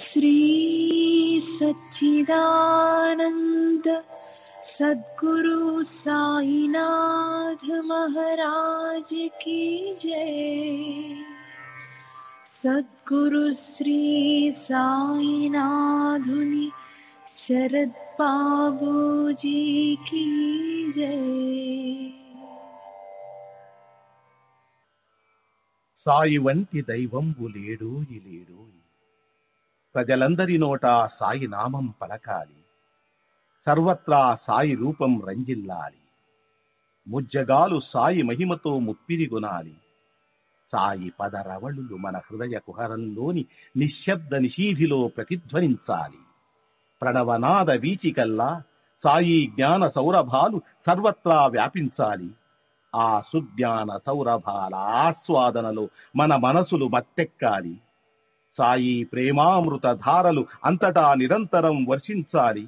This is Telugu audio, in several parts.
श्री सच्चिदानंद सद्गुरु साईनाथ महाराज की जय। सद्गुरु श्री साईनाथुनि शरद बाबूजी की जय। సాయి వంటి దైవంబు లేడు ఇలేడు. ప్రజలందరి నోట సాయి నామం పలకాలి, సర్వత్రా సాయి రూపం రంజిల్లాలి. ముజ్జగాలు సాయి మహిమతో ముప్పిరిగొనాలి. సాయి పదరవళులు మన హృదయ కుహరంలోని నిశ్శబ్ద నిశీధిలో ప్రతిధ్వనించాలి. ప్రణవనాద వీచికల్లా సాయి జ్ఞాన సౌరభాలు సర్వత్రా వ్యాపించాలి. ఆ సుజ్ఞాన సౌరభాల ఆస్వాదనలో మన మనసులు మత్తెక్కాలి. సాయి ప్రేమామృత ధారలు అంతటా నిరంతరం వర్షించాలి.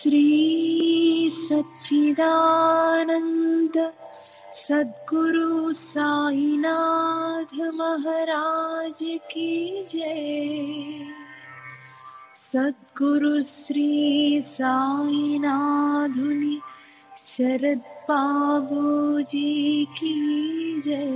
श्री सच्चिदानंद सद्गुरु साईनाथ महाराज की जय। सद्गुरु श्री साईनाथुनि शरद बाबूजी की जय।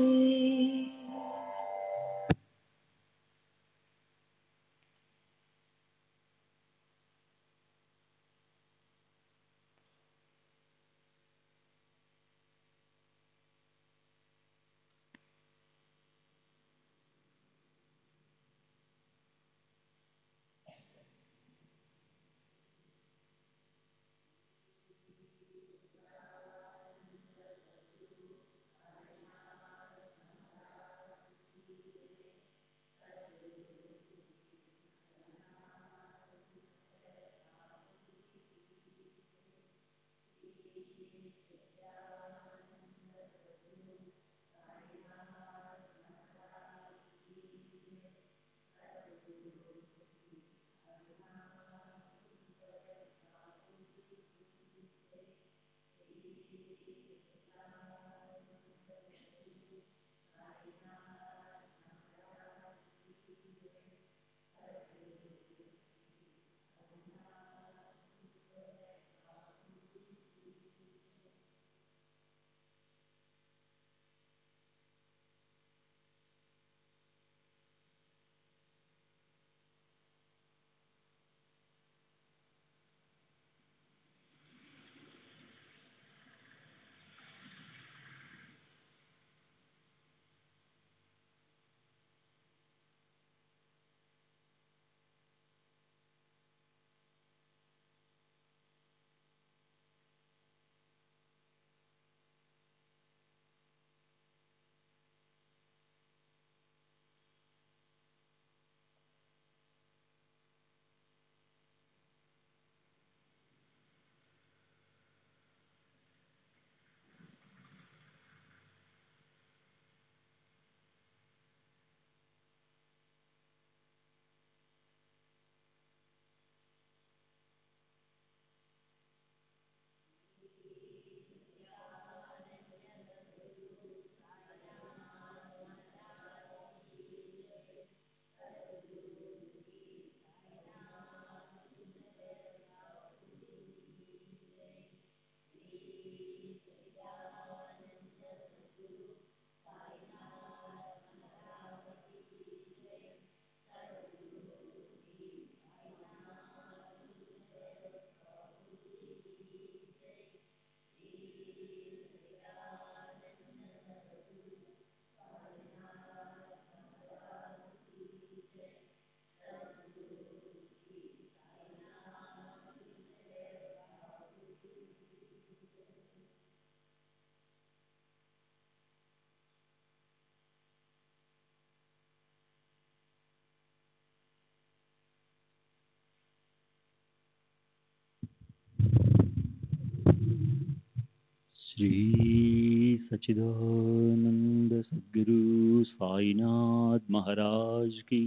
श्री सच्चिदानंद सद्गुरु साईनाथ महाराज की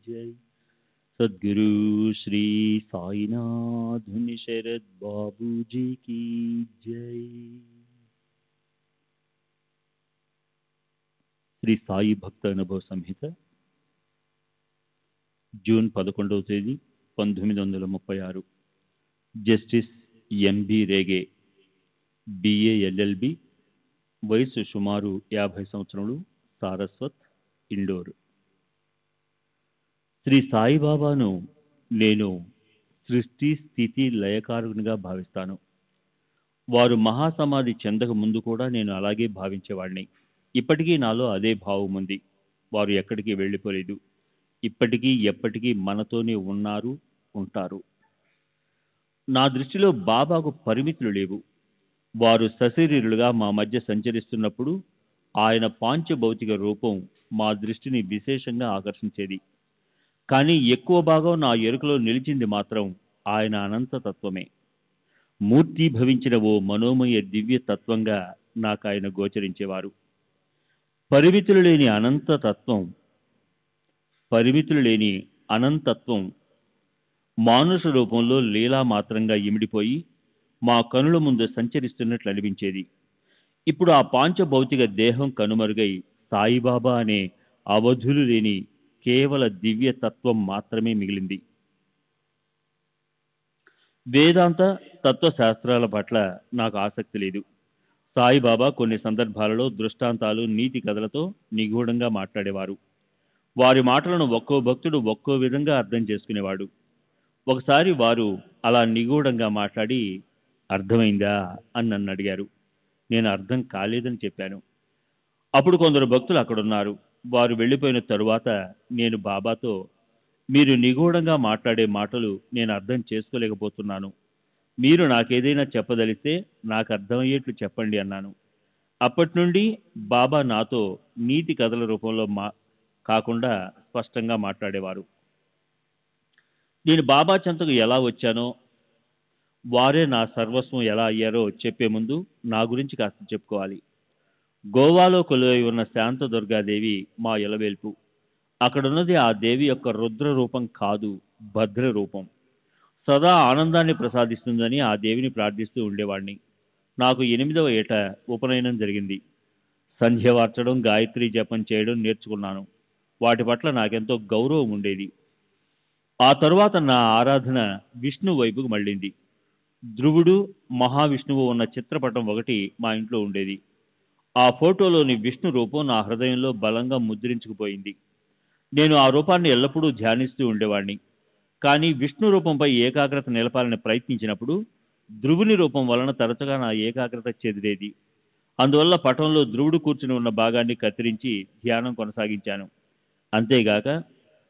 जय। सद्गुरु श्री साईनाथ मुनि शरद बाबू जी की जय। శ్రీ సాయి భక్త అనుభవ సంహిత జూన్ 11వ తేదీ 1936. జస్టిస్ ఎంబి రేగే, బిఏ ఎల్ఎల్బి, వయసు సుమారు 50 సంవత్సరములు, సారస్వత్, ఇండోర్. శ్రీ సాయిబాబాను నేను సృష్టి స్థితి లయకారునిగా భావిస్తాను. వారు మహాసమాధి చెందక ముందు కూడా నేను అలాగే భావించేవాడిని. ఇప్పటికీ నాలో అదే భావం ఉంది. వారు ఎక్కడికి వెళ్ళిపోలేదు. ఇప్పటికీ ఎప్పటికీ మనతోనే ఉన్నారు, ఉంటారు. నా దృష్టిలో బాబాకు పరిమితులు లేవు. వారు సశరీరులుగా మా మధ్య సంచరిస్తున్నప్పుడు ఆయన పాంచభౌతిక రూపం మా దృష్టిని విశేషంగా ఆకర్షించేది. కానీ ఎక్కువ భాగం నా ఎరుకలో నిలిచింది మాత్రం ఆయన అనంతతత్వమే. మూర్తి భవించిన ఓ మనోమయ దివ్య తత్వంగా నాకు ఆయన గోచరించేవారు. పరిమితులు లేని అనంతతత్వం మానుష రూపంలో లీలా మాత్రంగా ఇమిడిపోయి మా కనుల ముందు సంచరిస్తున్నట్లు అనిపించేది. ఇప్పుడు ఆ పాంచభౌతిక దేహం కనుమరుగై సాయిబాబా అనే అవధులు లేని కేవల దివ్య తత్వం మాత్రమే మిగిలింది. వేదాంత తత్వశాస్త్రాల పట్ల నాకు ఆసక్తి లేదు. సాయిబాబా కొన్ని సందర్భాలలో దృష్టాంతాలు, నీతి కథలతో నిగూఢంగా మాట్లాడేవారు. వారి మాటలను ఒక్కో భక్తుడు ఒక్కో విధంగా అర్థం చేసుకునేవాడు. ఒకసారి వారు అలా నిగూఢంగా మాట్లాడి, అర్థమైందా అని నన్ను అడిగారు. నేను అర్థం కాలేదని చెప్పాను. అప్పుడు కొందరు భక్తులు అక్కడున్నారు. వారు వెళ్ళిపోయిన తరువాత నేను బాబాతో, మీరు నిగూఢంగా మాట్లాడే మాటలు నేను అర్థం చేసుకోలేకపోతున్నాను. మీరు నాకేదైనా చెప్పదలిస్తే నాకు అర్థమయ్యేట్లు చెప్పండి అన్నాను. అప్పటి నుండి బాబా నాతో నీతి కథల రూపంలో కాకుండా స్పష్టంగా మాట్లాడేవారు. నేను బాబా చెంతకు ఎలా వచ్చానో, వారే నా సర్వస్వం ఎలా అయ్యారో చెప్పే ముందు నా గురించి కాస్త చెప్పుకోవాలి. గోవాలో కొలువై ఉన్న శాంత దుర్గాదేవి మా ఎలవేల్పు. అక్కడున్నది ఆ దేవి యొక్క రుద్ర రూపం కాదు, భద్ర రూపం. సదా ఆనందాన్ని ప్రసాదిస్తుందని ఆ దేవిని ప్రార్థిస్తూ ఉండేవాడిని. నాకు 8వ ఏట ఉపనయనం జరిగింది. సంధ్య వార్చడం, గాయత్రి జపం చేయడం నేర్చుకున్నాను. వాటి పట్ల నాకెంతో గౌరవం ఉండేది. ఆ తరువాత నా ఆరాధన విష్ణు వైపుకు మళ్ళింది. ధ్రువుడు, మహావిష్ణువు ఉన్న చిత్రపటం ఒకటి మా ఇంట్లో ఉండేది. ఆ ఫోటోలోని విష్ణు రూపం నా హృదయంలో బలంగా ముద్రించుకుపోయింది. నేను ఆ రూపాన్ని ఎల్లప్పుడూ ధ్యానిస్తూ ఉండేవాడిని. కానీ విష్ణు రూపంపై ఏకాగ్రత నిలపాలని ప్రయత్నించినప్పుడు ధ్రువుని రూపం వలన తరచుగా నా ఏకాగ్రత చెదిరేది. అందువల్ల పటంలో ధ్రువుడు కూర్చుని ఉన్న భాగాన్ని కత్తిరించి ధ్యానం కొనసాగించాను. అంతేగాక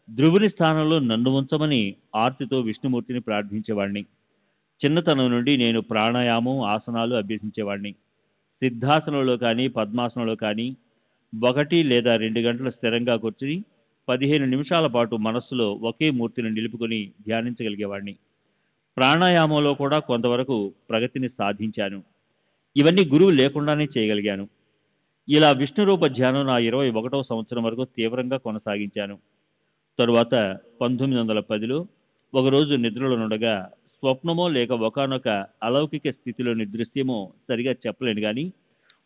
ధ్రువుని స్థానంలో నన్ను ఉంచమని ఆర్తితో విష్ణుమూర్తిని ప్రార్థించేవాడిని. చిన్నతనం నుండి నేను ప్రాణాయామం, ఆసనాలు అభ్యసించేవాడిని. సిద్ధాసనంలో కానీ పద్మాసనంలో కానీ 1 లేదా 2 గంటలు స్థిరంగా కూర్చుని 15 నిమిషాల పాటు మనస్సులో ఒకే మూర్తిని నిలుపుకొని ధ్యానించగలిగేవాడిని. ప్రాణాయామంలో కూడా కొంతవరకు ప్రగతిని సాధించాను. ఇవన్నీ గురువు లేకుండానే చేయగలిగాను. ఇలా విష్ణురూప ధ్యానం నా 21వ సంవత్సరం వరకు తీవ్రంగా కొనసాగించాను. తరువాత 1910లో ఒకరోజు నిద్రలో నుండగా స్వప్నమో లేక ఒకానొక అలౌకిక స్థితిలోని దృశ్యమో సరిగా చెప్పలేను కానీ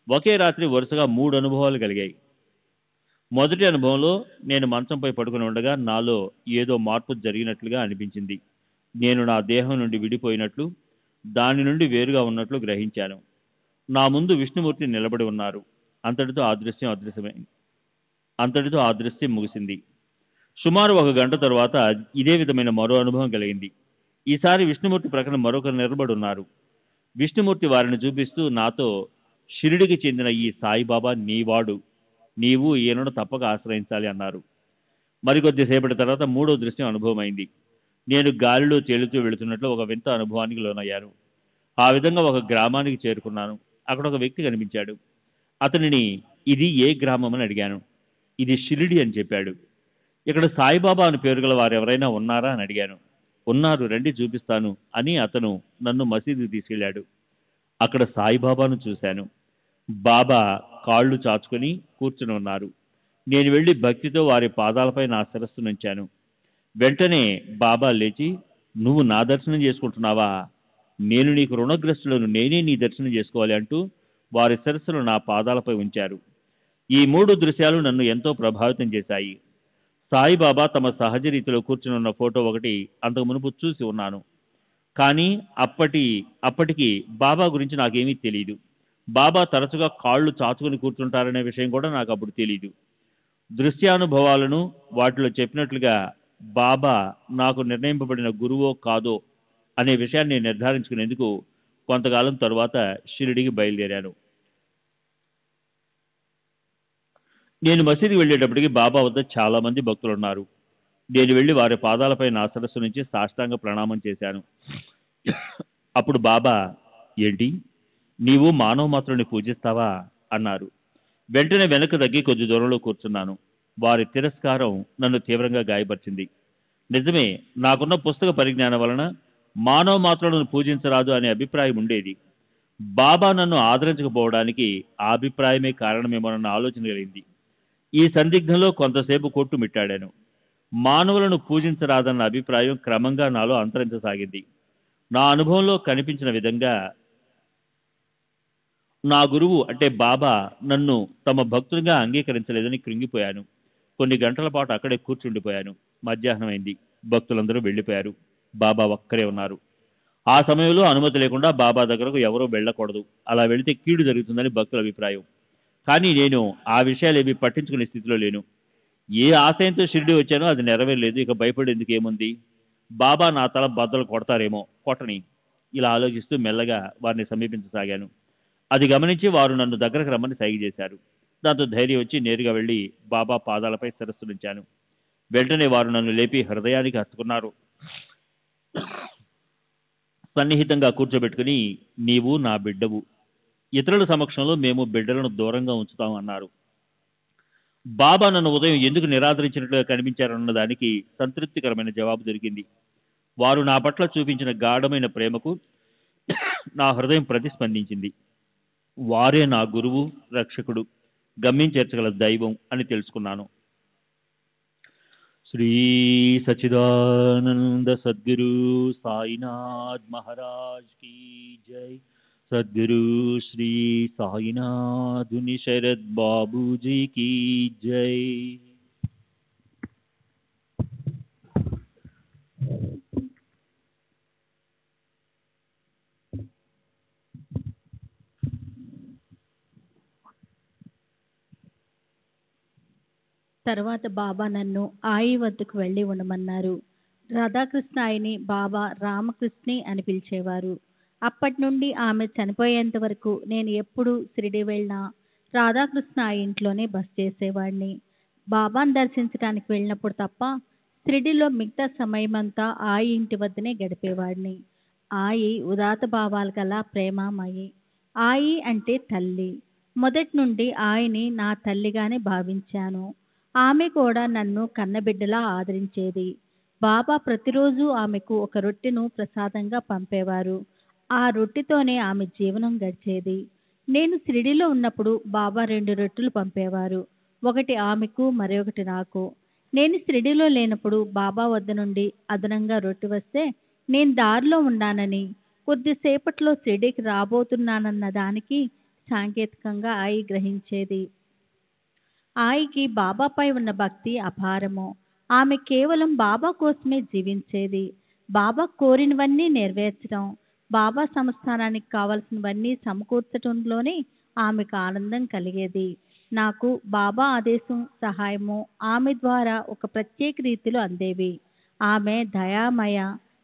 ఒకే రాత్రి వరుసగా 3 అనుభవాలు కలిగాయి. మొదటి అనుభవంలో నేను మంచంపై పడుకుని ఉండగా నాలో ఏదో మార్పు జరిగినట్లుగా అనిపించింది. నేను నా దేహం నుండి విడిపోయినట్లు, దాని నుండి వేరుగా ఉన్నట్లు గ్రహించాను. నా ముందు విష్ణుమూర్తి నిలబడి ఉన్నారు. అంతటితో ఆ దృశ్యం ముగిసింది. సుమారు 1 గంట తరువాత ఇదే విధమైన మరో అనుభవం కలిగింది. ఈసారి విష్ణుమూర్తి ప్రక్కన మరొకరు నిలబడి ఉన్నారు. విష్ణుమూర్తి వారిని చూపిస్తూ నాతో, షిరిడికి చెందిన ఈ సాయిబాబా నీవాడు, నీవు ఈయనను తప్పక ఆశ్రయించాలి అన్నారు. మరికొద్దిసేపటి తర్వాత 3వ దృశ్యం అనుభవమైంది. నేను గాలిలో తేలుతూ వెళుతున్నట్లు ఒక వింత అనుభవానికి లోనయ్యాను. ఆ విధంగా ఒక గ్రామానికి చేరుకున్నాను. అక్కడ ఒక వ్యక్తి కనిపించాడు. అతనిని ఇది ఏ గ్రామం అని అడిగాను. ఇది షిరిడి అని చెప్పాడు. ఇక్కడ సాయిబాబా అని పేరు గల వారు ఎవరైనా ఉన్నారా అని అడిగాను. ఉన్నారు, రండి చూపిస్తాను అని అతను నన్ను మసీదుకి తీసుకెళ్లాడు. అక్కడ సాయిబాబాను చూశాను. బాబా కాళ్ళు చాచుకొని కూర్చుని ఉన్నారు. నేను వెళ్ళి భక్తితో వారి పాదాలపై నా శిరస్సు నుంచాను. వెంటనే బాబా లేచి, నువ్వు నా దర్శనం చేసుకుంటున్నావా? నేను నీకు రుణగ్రస్తులను, నేనే నీ దర్శనం చేసుకోవాలి అంటూ వారి శిరస్సును నా పాదాలపై ఉంచారు. ఈ 3 దృశ్యాలు నన్ను ఎంతో ప్రభావితం చేశాయి. సాయిబాబా తమ సహజ రీతిలో కూర్చుని ఉన్న ఫోటో ఒకటి అంతకు మునుపు చూసి ఉన్నాను. కానీ అప్పటికి బాబా గురించి నాకేమీ తెలియదు. బాబా తరచుగా కాళ్ళు చాచుకుని కూర్చుంటారనే విషయం కూడా నాకు అప్పుడు తెలియదు. దృశ్యానుభవాలను వాటిలో చెప్పినట్లుగా బాబా నాకు నిర్ణయింపబడిన గురువో కాదో అనే విషయాన్ని నిర్ధారించుకునేందుకు కొంతకాలం తరువాత షిరిడికి బయలుదేరాను. నేను మసీదుకి వెళ్ళేటప్పటికి బాబా వద్ద చాలా మంది భక్తులు ఉన్నారు. నేను వెళ్ళి వారి పాదాలపై నా శిరస్సు నుంచి సాష్టాంగ ప్రణామం చేశాను. అప్పుడు బాబా, ఏంటి, నీవు మానవ మాత్రుని పూజిస్తావా అన్నారు. వెంటనే వెనక్కి తగ్గి కొద్ది దూరంలో కూర్చున్నాను. వారి తిరస్కారం నన్ను తీవ్రంగా గాయపరిచింది. నిజమే, నాకున్న పుస్తక పరిజ్ఞానం వలన మానవ మాత్రులను పూజించరాదు అనే అభిప్రాయం ఉండేది. బాబా నన్ను ఆదరించకపోవడానికి ఆ అభిప్రాయమే కారణమేమోనన్న ఆలోచన కలిగింది. ఈ సందిగ్ధంలో కొంతసేపు కొట్టుమిట్టాడాను. మానవులను పూజించరాదన్న అభిప్రాయం క్రమంగా నాలో అంతరించసాగింది. నా అనుభవంలో కనిపించిన విధంగా నా గురువు అంటే బాబా నన్ను తమ భక్తునిగా అంగీకరించలేదని కృంగిపోయాను. కొన్ని గంటల పాటు అక్కడే కూర్చుండిపోయాను. మధ్యాహ్నం అయింది. భక్తులందరూ వెళ్ళిపోయారు. బాబా ఒక్కరే ఉన్నారు. ఆ సమయంలో అనుమతి లేకుండా బాబా దగ్గరకు ఎవరూ వెళ్ళకూడదు. అలా వెళితే కీడు జరుగుతుందని భక్తుల అభిప్రాయం. కానీ నేను ఆ విషయాలేవి పట్టించుకునే స్థితిలో లేను. ఏ ఆశయంతో షిరిడి వచ్చానో అది నెరవేరలేదు. ఇక భయపడేందుకు ఏముంది? బాబా నా తల బద్దలు కొడతారేమో, కొట్టని. ఇలా ఆలోచిస్తూ మెల్లగా వారిని సమీపించసాగాను. అది గమనించి వారు నన్ను దగ్గరకు రమ్మని సైగ చేశారు. దాంతో ధైర్యం వచ్చి నేరుగా వెళ్ళి బాబా పాదాలపై శిరస్సులుంచాను. వెంటనే వారు నన్ను లేపి హృదయానికి హత్తుకున్నారు. సన్నిహితంగా కూర్చోబెట్టుకుని, నీవు నా బిడ్డవు, ఇతరుల సమక్షంలో మేము బిడ్డలను దూరంగా ఉంచుతాం అన్నారు. బాబా నన్ను ఉదయం ఎందుకు నిరాదరించినట్లుగా కనిపించారన్న దానికి సంతృప్తికరమైన జవాబు దొరికింది. వారు నా పట్ల చూపించిన గాఢమైన ప్రేమకు నా హృదయం ప్రతిస్పందించింది. వారే నా గురువు, రక్షకుడు, గమ్యం చేర్చగల దైవం అని తెలుసుకున్నాను. శ్రీ సచిదానంద సద్గురు సాయినాథ్ మహారాజ్ కీ జై. సద్గురు శ్రీ సాయినాథుని శరద్ బాబూజీ కీ జై. తర్వాత బాబా నన్ను ఆయి వద్దకు వెళ్ళి ఉండమన్నారు. రాధాకృష్ణ ఆయిని బాబా రామకృష్ణి అని పిలిచేవారు. అప్పటి నుండి ఆమె చనిపోయేంత వరకు నేను ఎప్పుడు షిరిడి వెళ్ళినా రాధాకృష్ణ ఆయి ఇంట్లోనే బస చేసేవాడిని. బాబాను దర్శించడానికి వెళ్ళినప్పుడు తప్ప షిరిడిలో మిగతా సమయమంతా ఆయి ఇంటి వద్దనే గడిపేవాడిని. ఆయి ఉదాత భావాలు గల ప్రేమామయి. ఆయి అంటే తల్లి. మొదటి నుండి ఆయిని నా తల్లిగానే భావించాను. ఆమె కూడా నన్ను కన్నబిడ్డలా ఆదరించేది. బాబా ప్రతిరోజు ఆమెకు ఒక రొట్టెను ప్రసాదంగా పంపేవారు. ఆ రొట్టెతోనే ఆమె జీవనం గడిచేది. నేను షిరిడిలో ఉన్నప్పుడు బాబా 2 రొట్టెలు పంపేవారు. ఒకటి ఆమెకు, మరొకటి నాకు. నేను షిరిడిలో లేనప్పుడు బాబా వద్ద నుండి అదనంగా రొట్టె వస్తే నేను దారిలో ఉన్నానని, కొద్దిసేపట్లో షిరిడికి రాబోతున్నానన్న దానికి సాంకేతికంగా ఆయి గ్రహించేది. ఆయికి బాబాపై ఉన్న భక్తి అపారము. ఆమె కేవలం బాబా కోసమే జీవించేది. బాబా కోరినవన్నీ నెరవేర్చడం, బాబా సంస్థానానికి కావలసినవన్నీ సమకూర్చడంలోనే ఆమెకు ఆనందం కలిగేది. నాకు బాబా ఆదేశం, సహాయము ఆమె ద్వారా ఒక ప్రత్యేక రీతిలో అందేవి. ఆమె దయామయ,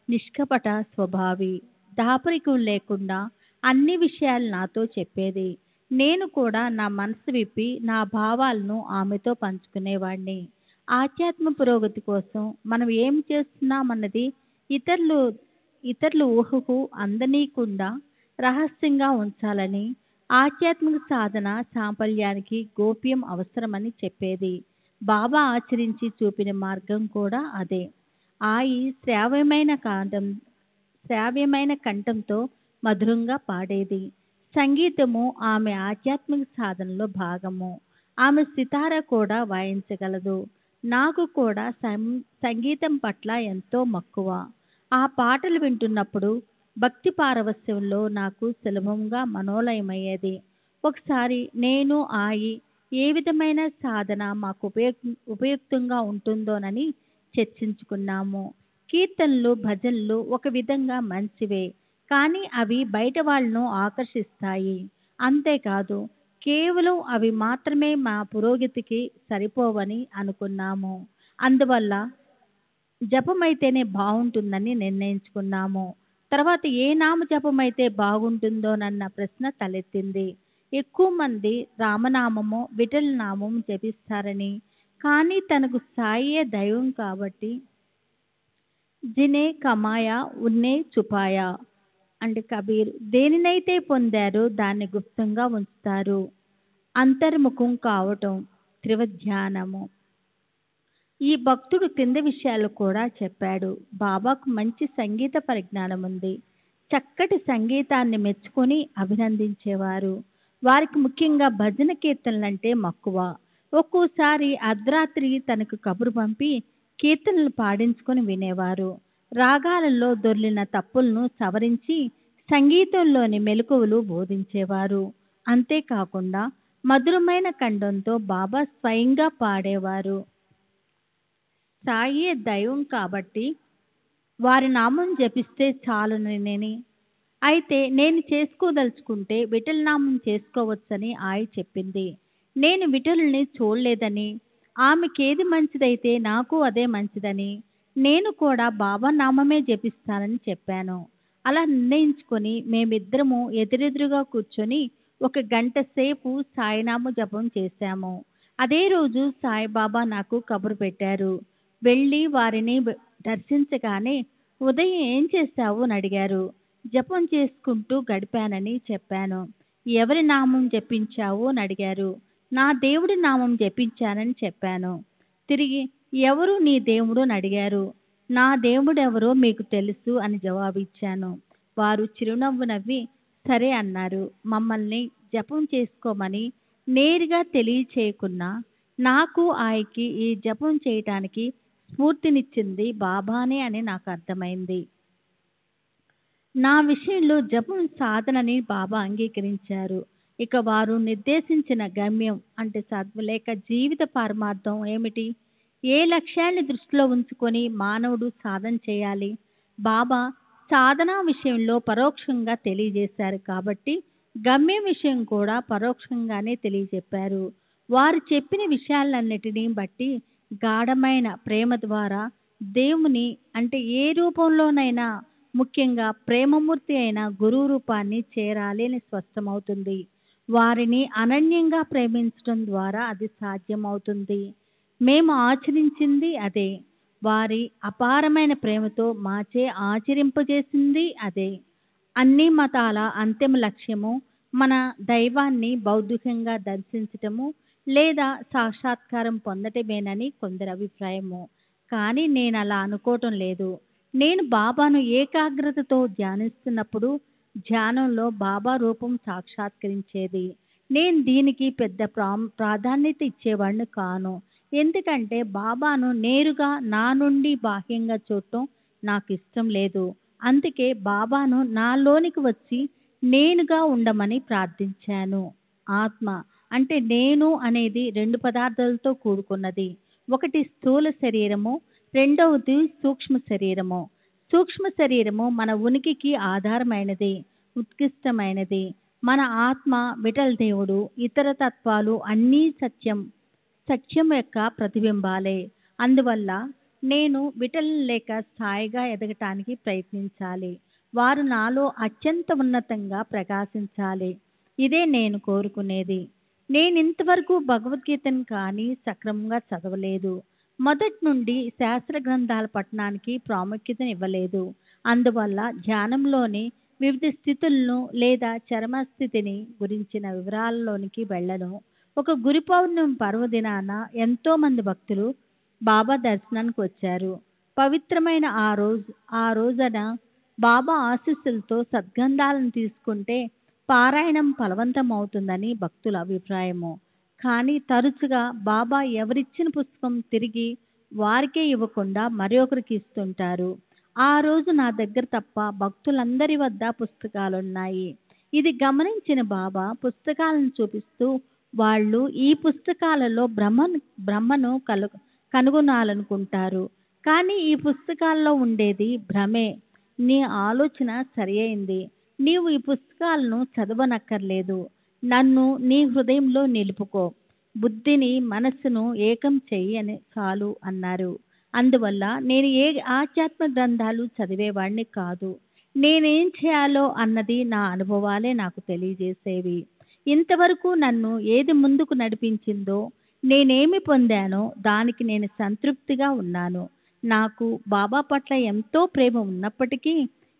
నిష్కపట స్వభావి, దాపరికం లేకుండా అన్ని విషయాలు నాతో చెప్పేది. నేను కూడా నా మనసు విప్పి నా భావాలను ఆమెతో పంచుకునేవాడిని. ఆధ్యాత్మ పురోగతి కోసం మనం ఏం చేస్తున్నామన్నది ఇతరులు ఊహకు అందనీయకుండా రహస్యంగా ఉంచాలని, ఆధ్యాత్మిక సాధన సాఫల్యానికి గోప్యం అవసరమని చెప్పేది. బాబా ఆచరించి చూపిన మార్గం కూడా అదే. ఆయి శ్రావ్యమైన కంఠంతో మధురంగా పాడేది. సంగీతము ఆమె ఆధ్యాత్మిక సాధనలో భాగము. ఆమె సితార కూడా వాయించగలదు. నాకు కూడా సంగీతం పట్ల ఎంతో మక్కువ. ఆ పాటలు వింటున్నప్పుడు భక్తి పారవస్యంలో నాకు సులభంగా మనోలయమయ్యేది. ఒకసారి నేను ఆయి ఏ విధమైన సాధన మాకు ఉపయుక్తంగా ఉంటుందోనని చర్చించుకున్నాము. కీర్తనలు, భజనలు ఒక విధంగా మంచివే, కానీ అవి బయట వాళ్ళను ఆకర్షిస్తాయి. అంతేకాదు, కేవలం అవి మాత్రమే మా పురోగతికి సరిపోవని అనుకున్నాము. అందువల్ల జపమైతేనే బాగుంటుందని నిర్ణయించుకున్నాము. తర్వాత ఏ నామ జపమైతే బాగుంటుందోనన్న ప్రశ్న తలెత్తింది. ఎక్కువ మంది రామనామము, విఠల నామం జపిస్తారని, కానీ తనకు సాయే దైవం కాబట్టి జినే కమాయా ఉన్నే చుపాయా అంటే కబీర్, దేనినైతే పొందారో దాన్ని గుప్తంగా ఉంచుతారు. అంతర్ముఖం కావటం త్రివధ్యానము. ఈ భక్తుడు కింది విషయాలు కూడా చెప్పాడు. బాబాకు మంచి సంగీత పరిజ్ఞానం ఉంది. చక్కటి సంగీతాన్ని మెచ్చుకొని అభినందించేవారు. వారికి ముఖ్యంగా భజన కీర్తనలంటే మక్కువ. ఒక్కోసారి అర్ధరాత్రి తనకు కబురు పంపి కీర్తనలు పాడించుకొని వినేవారు. రాగాలలో దొర్లిన తప్పులను సవరించి సంగీతంలోని మెలకువలు బోధించేవారు. అంతేకాకుండా మధురమైన కంఠంతో బాబా స్వయంగా పాడేవారు. సాయే దైవం కాబట్టి వారి నామం జపిస్తే చాలునని, అయితే నేను చేసుకోదలుచుకుంటే విఠల్ నామం చేసుకోవచ్చని ఆయి చెప్పింది. నేను విఠలుని చూడలేదని, ఆమెకేది మంచిదైతే నాకు అదే మంచిదని, నేను కూడా బాబా నామమే జపిస్తానని చెప్పాను. అలా నిర్ణయించుకొని మేమిద్దరము ఎదురెదురుగా కూర్చొని 1 గంట సేపు సాయినామ జపం చేశాము. అదే రోజు సాయిబాబా నాకు కబురు పెట్టారు. వెళ్ళి వారిని దర్శించగానే ఉదయం ఏం చేశావు అని అడిగారు. జపం చేసుకుంటూ గడిపానని చెప్పాను. ఎవరి నామం జపించావు అని అడిగారు. నా దేవుడి నామం జపించానని చెప్పాను. తిరిగి ఎవరు నీ దేవుడు అని అడిగారు. నా దేవుడెవరో మీకు తెలుసు అని జవాబిచ్చాను. వారు చిరునవ్వు నవ్వి సరే అన్నారు. మమ్మల్ని జపం చేసుకోమని నేరుగా తెలియచేయకున్నా నాకు ఆయనకి ఈ జపం చేయటానికి స్ఫూర్తినిచ్చింది బాబానే అని నాకు అర్థమైంది. నా విషయంలో జపం సాధనని బాబా అంగీకరించారు. ఇక వారు నిర్దేశించిన గమ్యం అంటే లేక జీవిత పరమార్థం ఏమిటి? ఏ లక్ష్యాన్ని దృష్టిలో ఉంచుకొని మానవుడు సాధన చేయాలి? బాబా సాధనా విషయంలో పరోక్షంగా తెలియజేశారు కాబట్టి గమ్యం విషయం కూడా పరోక్షంగానే తెలియజెప్పారు. వారు చెప్పిన విషయాలన్నిటినీ బట్టి గాఢమైన ప్రేమ ద్వారా దేవుని అంటే ఏ రూపంలోనైనా ముఖ్యంగా ప్రేమమూర్తి అయిన గురువు రూపాన్ని చేరాలి అని స్పష్టమవుతుంది. వారిని అనన్యంగా ప్రేమించడం ద్వారా అది సాధ్యమవుతుంది. మేము ఆచరించింది అదే. వారి అపారమైన ప్రేమతో మాచే ఆచరింపజేసింది అదే. అన్ని మతాల అంతిమ లక్ష్యము మన దైవాన్ని బౌద్ధికంగా దర్శించటము లేదా సాక్షాత్కారం పొందటమేనని కొందరి అభిప్రాయము. కానీ నేను అలా అనుకోవటం లేదు. నేను బాబాను ఏకాగ్రతతో ధ్యానిస్తున్నప్పుడు ధ్యానంలో బాబా రూపం సాక్షాత్కరించేది. నేను దీనికి పెద్ద ప్రాధాన్యత ఇచ్చేవాడిని కాను. ఎందుకంటే బాబాను నేరుగా నా నుండి బాహ్యంగా చూడటం నాకు ఇష్టం లేదు. అందుకే బాబాను నాలోనికి వచ్చి నేనుగా ఉండమని ప్రార్థించాను. ఆత్మ అంటే నేను అనేది 2 పదార్థాలతో కూడుకున్నది. ఒకటి స్థూల శరీరము, రెండవది సూక్ష్మ శరీరము. సూక్ష్మ శరీరము మన ఉనికికి ఆధారమైనది, ఉత్కృష్టమైనది. మన ఆత్మ విఠల్ దేవుడు, ఇతర తత్వాలు అన్నీ సత్యం యొక్క ప్రతిబింబాలే. అందువల్ల నేను విఠల్ లేక స్థాయిగా ఎదగటానికి ప్రయత్నించాలి. వారు నాలో అత్యంత ఉన్నతంగా ప్రకాశించాలి. ఇదే నేను కోరుకునేది. నేను ఇంతవరకు భగవద్గీతను కానీ సక్రమంగా చదవలేదు. మొదటి నుండి శాస్త్ర గ్రంథాల పఠనానికి ప్రాముఖ్యతనివ్వలేదు. అందువల్ల ధ్యానంలోని వివిధ స్థితులను లేదా చరమస్థితిని గురించిన వివరాలలోనికి వెళ్ళను. ఒక గురు పౌర్ణమి పర్వదినాన ఎంతోమంది భక్తులు బాబా దర్శనానికి వచ్చారు. పవిత్రమైన ఆ రోజున బాబా ఆశీస్సులతో సద్గంధాలను తీసుకుంటే పారాయణం ఫలవంతం అవుతుందని భక్తుల అభిప్రాయము. కానీ తరచుగా బాబా ఎవరిచ్చిన పుస్తకం తిరిగి వారికే ఇవ్వకుండా మరొకరికి ఇస్తుంటారు. ఆ రోజు నా దగ్గర తప్ప భక్తులందరి వద్ద పుస్తకాలున్నాయి. ఇది గమనించిన బాబా పుస్తకాలను చూపిస్తూ వాళ్ళు ఈ పుస్తకాలలో బ్రహ్మను కనుగొనాలనుకుంటారు. కానీ ఈ పుస్తకాల్లో ఉండేది భ్రమే. నీ ఆలోచన సరి అయింది. నీవు ఈ పుస్తకాలను చదవనక్కర్లేదు. నన్ను నీ హృదయంలో నిలుపుకో, బుద్ధిని మనస్సును ఏకం చెయ్యి అని చాలు అన్నారు. అందువల్ల నేను ఏ ఆధ్యాత్మ గ్రంథాలు చదివేవాడిని కాదు. నేనేం చేయాలో అన్నది నా అనుభవాలే నాకు తెలియజేసేవి. ఇంతవరకు నన్ను ఏది ముందుకు నడిపించిందో, నేనేమి పొందానో దానికి నేను సంతృప్తిగా ఉన్నాను. నాకు బాబా పట్ల ఎంతో ప్రేమ ఉన్నప్పటికీ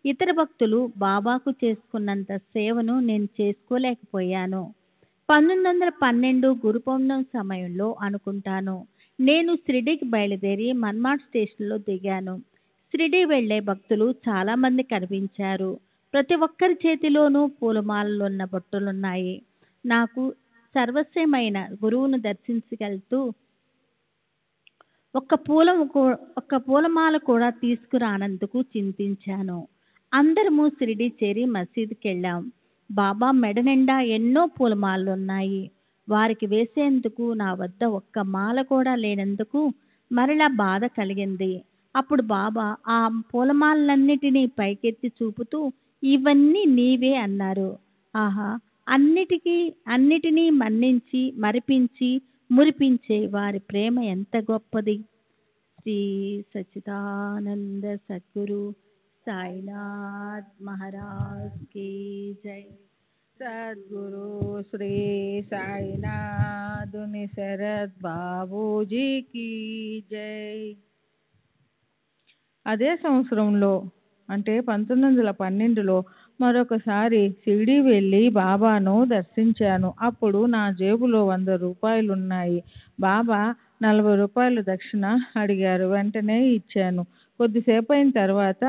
ఇతర భక్తులు బాబాకు చేసుకున్నంత సేవను నేను చేసుకోలేకపోయాను. 1912 గురు పౌర్ణమి సమయంలో అనుకుంటాను, నేను షిరిడీకి బయలుదేరి మన్మాడ్ స్టేషన్లో దిగాను. షిరిడీ వెళ్లే భక్తులు చాలామంది కనిపించారు. ప్రతి ఒక్కరి చేతిలోనూ పూలమాలలున్న బొట్టులున్నాయి. నాకు సర్వస్వమైన గురువును దర్శించగలుగుతూ ఒక్క పూలమాల కూడా తీసుకురానందుకు చింతించాను. అందరము షిరిడి చేరి మసీదుకి వెళ్ళాం. బాబా మెడ నిండా ఎన్నో పూలమాలలున్నాయి. వారికి వేసేందుకు నా వద్ద ఒక్క మాల కూడా లేనందుకు మరలా బాధ కలిగింది. అప్పుడు బాబా ఆ పూలమాలన్నిటినీ పైకెత్తి చూపుతూ ఇవన్నీ నీవే అన్నారు. ఆహా, అన్నిటినీ మన్నించి మరిపించి మురిపించే వారి ప్రేమ ఎంత గొప్పది. శ్రీ సచ్చిదానంద సద్గురు సాయినాథ్ మహారాజ్ की जय। సద్గురు శ్రీ సాయినాథుని శరత్ బాబూజీకి జై. అదే సంవత్సరంలో అంటే 1912లో మరొకసారి షిరిడి వెళ్ళి బాబాను దర్శించాను. అప్పుడు నా జేబులో 100 రూపాయలున్నాయి. బాబా 40 రూపాయలు దక్షిణ అడిగారు. వెంటనే ఇచ్చాను. కొద్దిసేపైన తర్వాత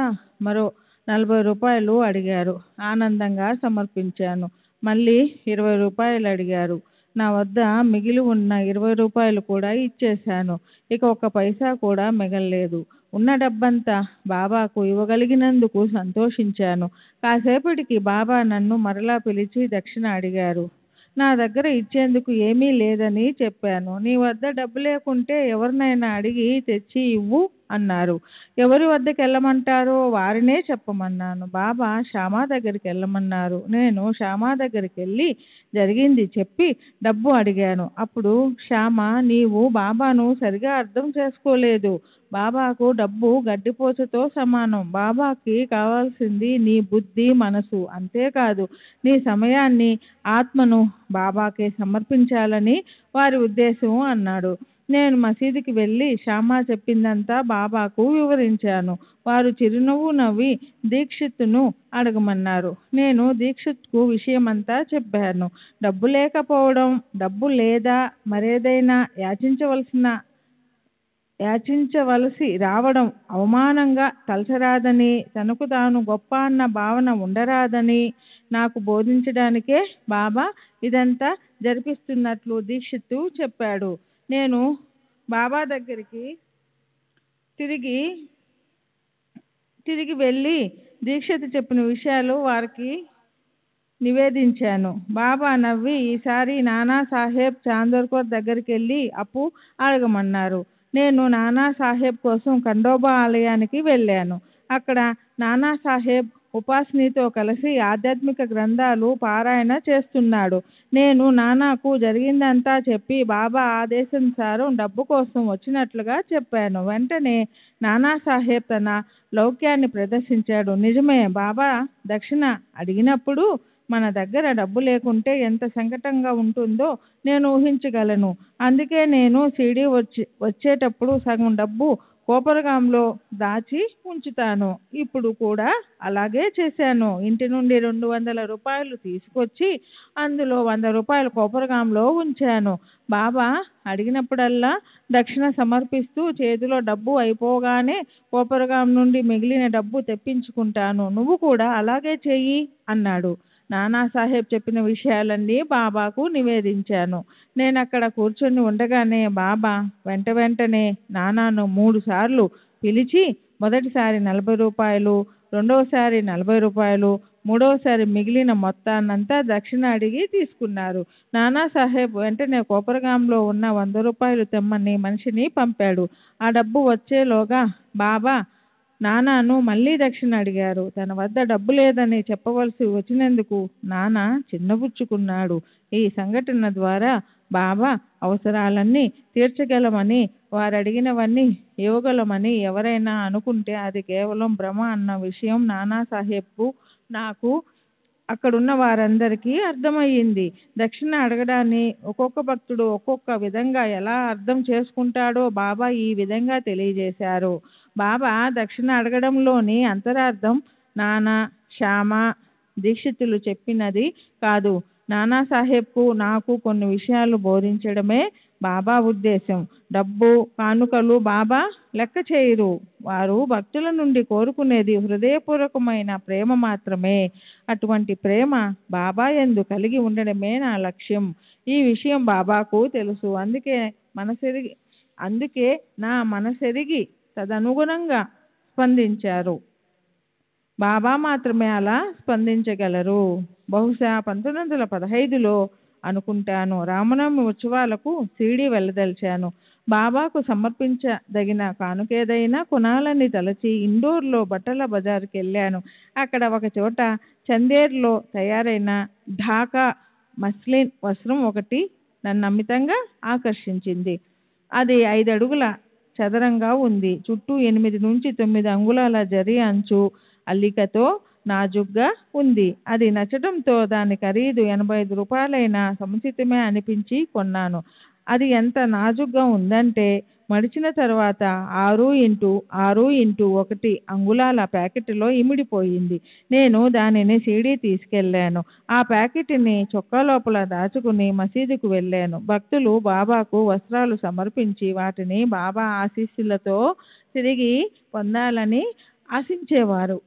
మరో 40 రూపాయలు అడిగారు. ఆనందంగా సమర్పించాను. మళ్ళీ 20 రూపాయలు అడిగారు. నా వద్ద మిగిలి ఉన్న 20 రూపాయలు కూడా ఇచ్చేశాను. ఇక ఒక్క పైసా కూడా మిగల్లేదు. ఉన్న డబ్బంతా బాబాకు ఇవ్వగలిగినందుకు సంతోషించాను. కాసేపటికి బాబా నన్ను మరలా పిలిచి దక్షిణ అడిగారు. నా దగ్గర ఇచ్చేందుకు ఏమీ లేదని చెప్పాను. నీ వద్ద డబ్బు లేకుంటే ఎవరినైనా అడిగి తెచ్చి ఇవ్వు అన్నారు. ఎవరి వద్దకు వెళ్ళమంటారో వారినే చెప్పమన్నాను. బాబా శ్యామా దగ్గరికి వెళ్ళమన్నారు. నేను శ్యామా దగ్గరికి వెళ్ళి జరిగింది చెప్పి డబ్బు అడిగాను. అప్పుడు శ్యామ, నీవు బాబాను సరిగా అర్థం చేసుకోలేదు. బాబాకు డబ్బు గడ్డిపోచతో సమానం. బాబాకి కావాల్సింది నీ బుద్ధి, మనసు, అంతేకాదు నీ సమయాన్ని, ఆత్మను బాబాకే సమర్పించాలని వారి ఉద్దేశం అన్నాడు. నేను మసీదుకి వెళ్ళి శ్యామ చెప్పిందంతా బాబాకు వివరించాను. వారు చిరునవ్వు నవ్వి దీక్షిత్తును అడగమన్నారు. నేను దీక్షిత్కు విషయమంతా చెప్పాను. డబ్బు లేకపోవడం, డబ్బు లేదా మరేదైనా యాచించవలసి రావడం అవమానంగా తలచరాదని, తనకు తాను గొప్ప అన్న భావన ఉండరాదని నాకు బోధించడానికే బాబా ఇదంతా జరిపిస్తున్నట్లు దీక్షిత్తు చెప్పాడు. నేను బాబా దగ్గరికి తిరిగి వెళ్ళి దీక్షిత్ చెప్పిన విషయాలు వారికి నివేదించాను. బాబా నవ్వి ఈసారి నానా సాహెబ్ చాందోర్కర్ దగ్గరికి వెళ్ళి అప్పు అడగమన్నారు. నేను నానా సాహెబ్ కోసం ఖండోబా ఆలయానికి వెళ్ళాను. అక్కడ నానా సాహెబ్ ఉపాసనీతో కలిసి ఆధ్యాత్మిక గ్రంథాలు పారాయణ చేస్తున్నాడు. నేను నానాకు జరిగిందంతా చెప్పి బాబా ఆదేశానుసారం డబ్బు కోసం వచ్చినట్లుగా చెప్పాను. వెంటనే నానా సాహెబ్ తన లౌక్యాన్ని ప్రదర్శించాడు. నిజమే, బాబా దక్షిణ అడిగినప్పుడు మన దగ్గర డబ్బు లేకుంటే ఎంత సంకటంగా ఉంటుందో నేను ఊహించగలను. అందుకే నేను షిరిడి వచ్చేటప్పుడు సగం డబ్బు కోపరగాంలో దాచి ఉంచుతాను. ఇప్పుడు కూడా అలాగే చేశాను. ఇంటి నుండి 200 రూపాయలు తీసుకొచ్చి అందులో 100 రూపాయలు కోపరగాంలో ఉంచాను. బాబా అడిగినప్పుడల్లా దక్షిణ సమర్పిస్తూ చేతిలో డబ్బు అయిపోగానే కోపరగాం నుండి మిగిలిన డబ్బు తెప్పించుకుంటాను. నువ్వు కూడా అలాగే చెయ్యి అన్నాడు. నానాసాహెబ్ చెప్పిన విషయాలన్నీ బాబాకు నివేదించాను. నేను అక్కడ కూర్చొని ఉండగానే బాబా వెంటనే నానాను 3 సార్లు పిలిచి మొదటిసారి 40 రూపాయలు, రెండవసారి 40 రూపాయలు, మూడవసారి మిగిలిన మొత్తాన్నంతా దక్షిణ అడిగి తీసుకున్నారు. నానాసాహెబ్ వెంటనే కోపరగాంలో ఉన్న 100 రూపాయలు తెమ్మని మనిషిని పంపాడు. ఆ డబ్బు వచ్చేలోగా బాబా నానాను మళ్ళీ దక్షిణ అడిగారు. తన వద్ద డబ్బు లేదని చెప్పవలసి వచ్చినందుకు నానా చిన్నబుచ్చుకున్నాడు. ఈ సంఘటన ద్వారా బాబా అవసరాలన్నీ తీర్చగలమని, వారు అడిగినవన్నీ ఇవ్వగలమని ఎవరైనా అనుకుంటే అది కేవలం భ్రమ అన్న విషయం నానాసాహెబ్కు, నాకు, అక్కడున్న వారందరికీ అర్థమయ్యింది. దక్షిణ అడగడాన్ని ఒక్కొక్క భక్తుడు ఒక్కొక్క విధంగా ఎలా అర్థం చేసుకుంటాడో బాబా ఈ విధంగా తెలియజేశారు. బాబా దక్షిణ అడగడంలోని అంతరార్థం నానా, శ్యామ, దీక్షితులు చెప్పినది కాదు. నానాసాహెబ్కు, నాకు కొన్ని విషయాలు బోధించడమే బాబా ఉద్దేశం. డబ్బు, కానుకలు బాబా లెక్క చేయరు. వారు భక్తుల నుండి కోరుకునేది హృదయపూర్వకమైన ప్రేమ మాత్రమే. అటువంటి ప్రేమ బాబా యందు కలిగి ఉండడమే నా లక్ష్యం. ఈ విషయం బాబాకు తెలుసు. అందుకే అందుకే నా మనసెరిగి తదనుగుణంగా స్పందించారు. బాబా మాత్రమే అలా స్పందించగలరు. బహుశా 1915లో అనుకుంటాను రామనవమి ఉత్సవాలకు షిరిడీ వెళ్ళదలిచాను. బాబాకు సమర్పించదగిన కానుకేదైనా కొనాలని తలచి ఇండోర్లో బట్టల బజారుకి వెళ్ళాను. అక్కడ ఒక చోట చందేర్లో తయారైన ఢాకా మస్లిన్ వస్త్రం ఒకటి నన్ను అమితంగా ఆకర్షించింది. అది 5 అడుగుల చదరంగా ఉంది. చుట్టూ 8 నుంచి 9 అంగుళాల జరీ అంచు అల్లికతో నాజుగ్గా ఉంది. అది నచ్చడంతో దాని ఖరీదు 85 రూపాయలైనా సముచితమే అనిపించి కొన్నాను. అది ఎంత నాజుగ్గా ఉందంటే మడిచిన తర్వాత 6x6x1 అంగుళాల ప్యాకెట్లో ఇమిడిపోయింది. నేను దానిని షిరిడీ తీసుకెళ్ళాను. ఆ ప్యాకెట్ని చొక్కా లోపల దాచుకుని మసీదుకు వెళ్ళాను. భక్తులు బాబాకు వస్త్రాలు సమర్పించి వాటిని బాబా ఆశీస్సులతో తిరిగి పొందాలని ఆశించేవారు.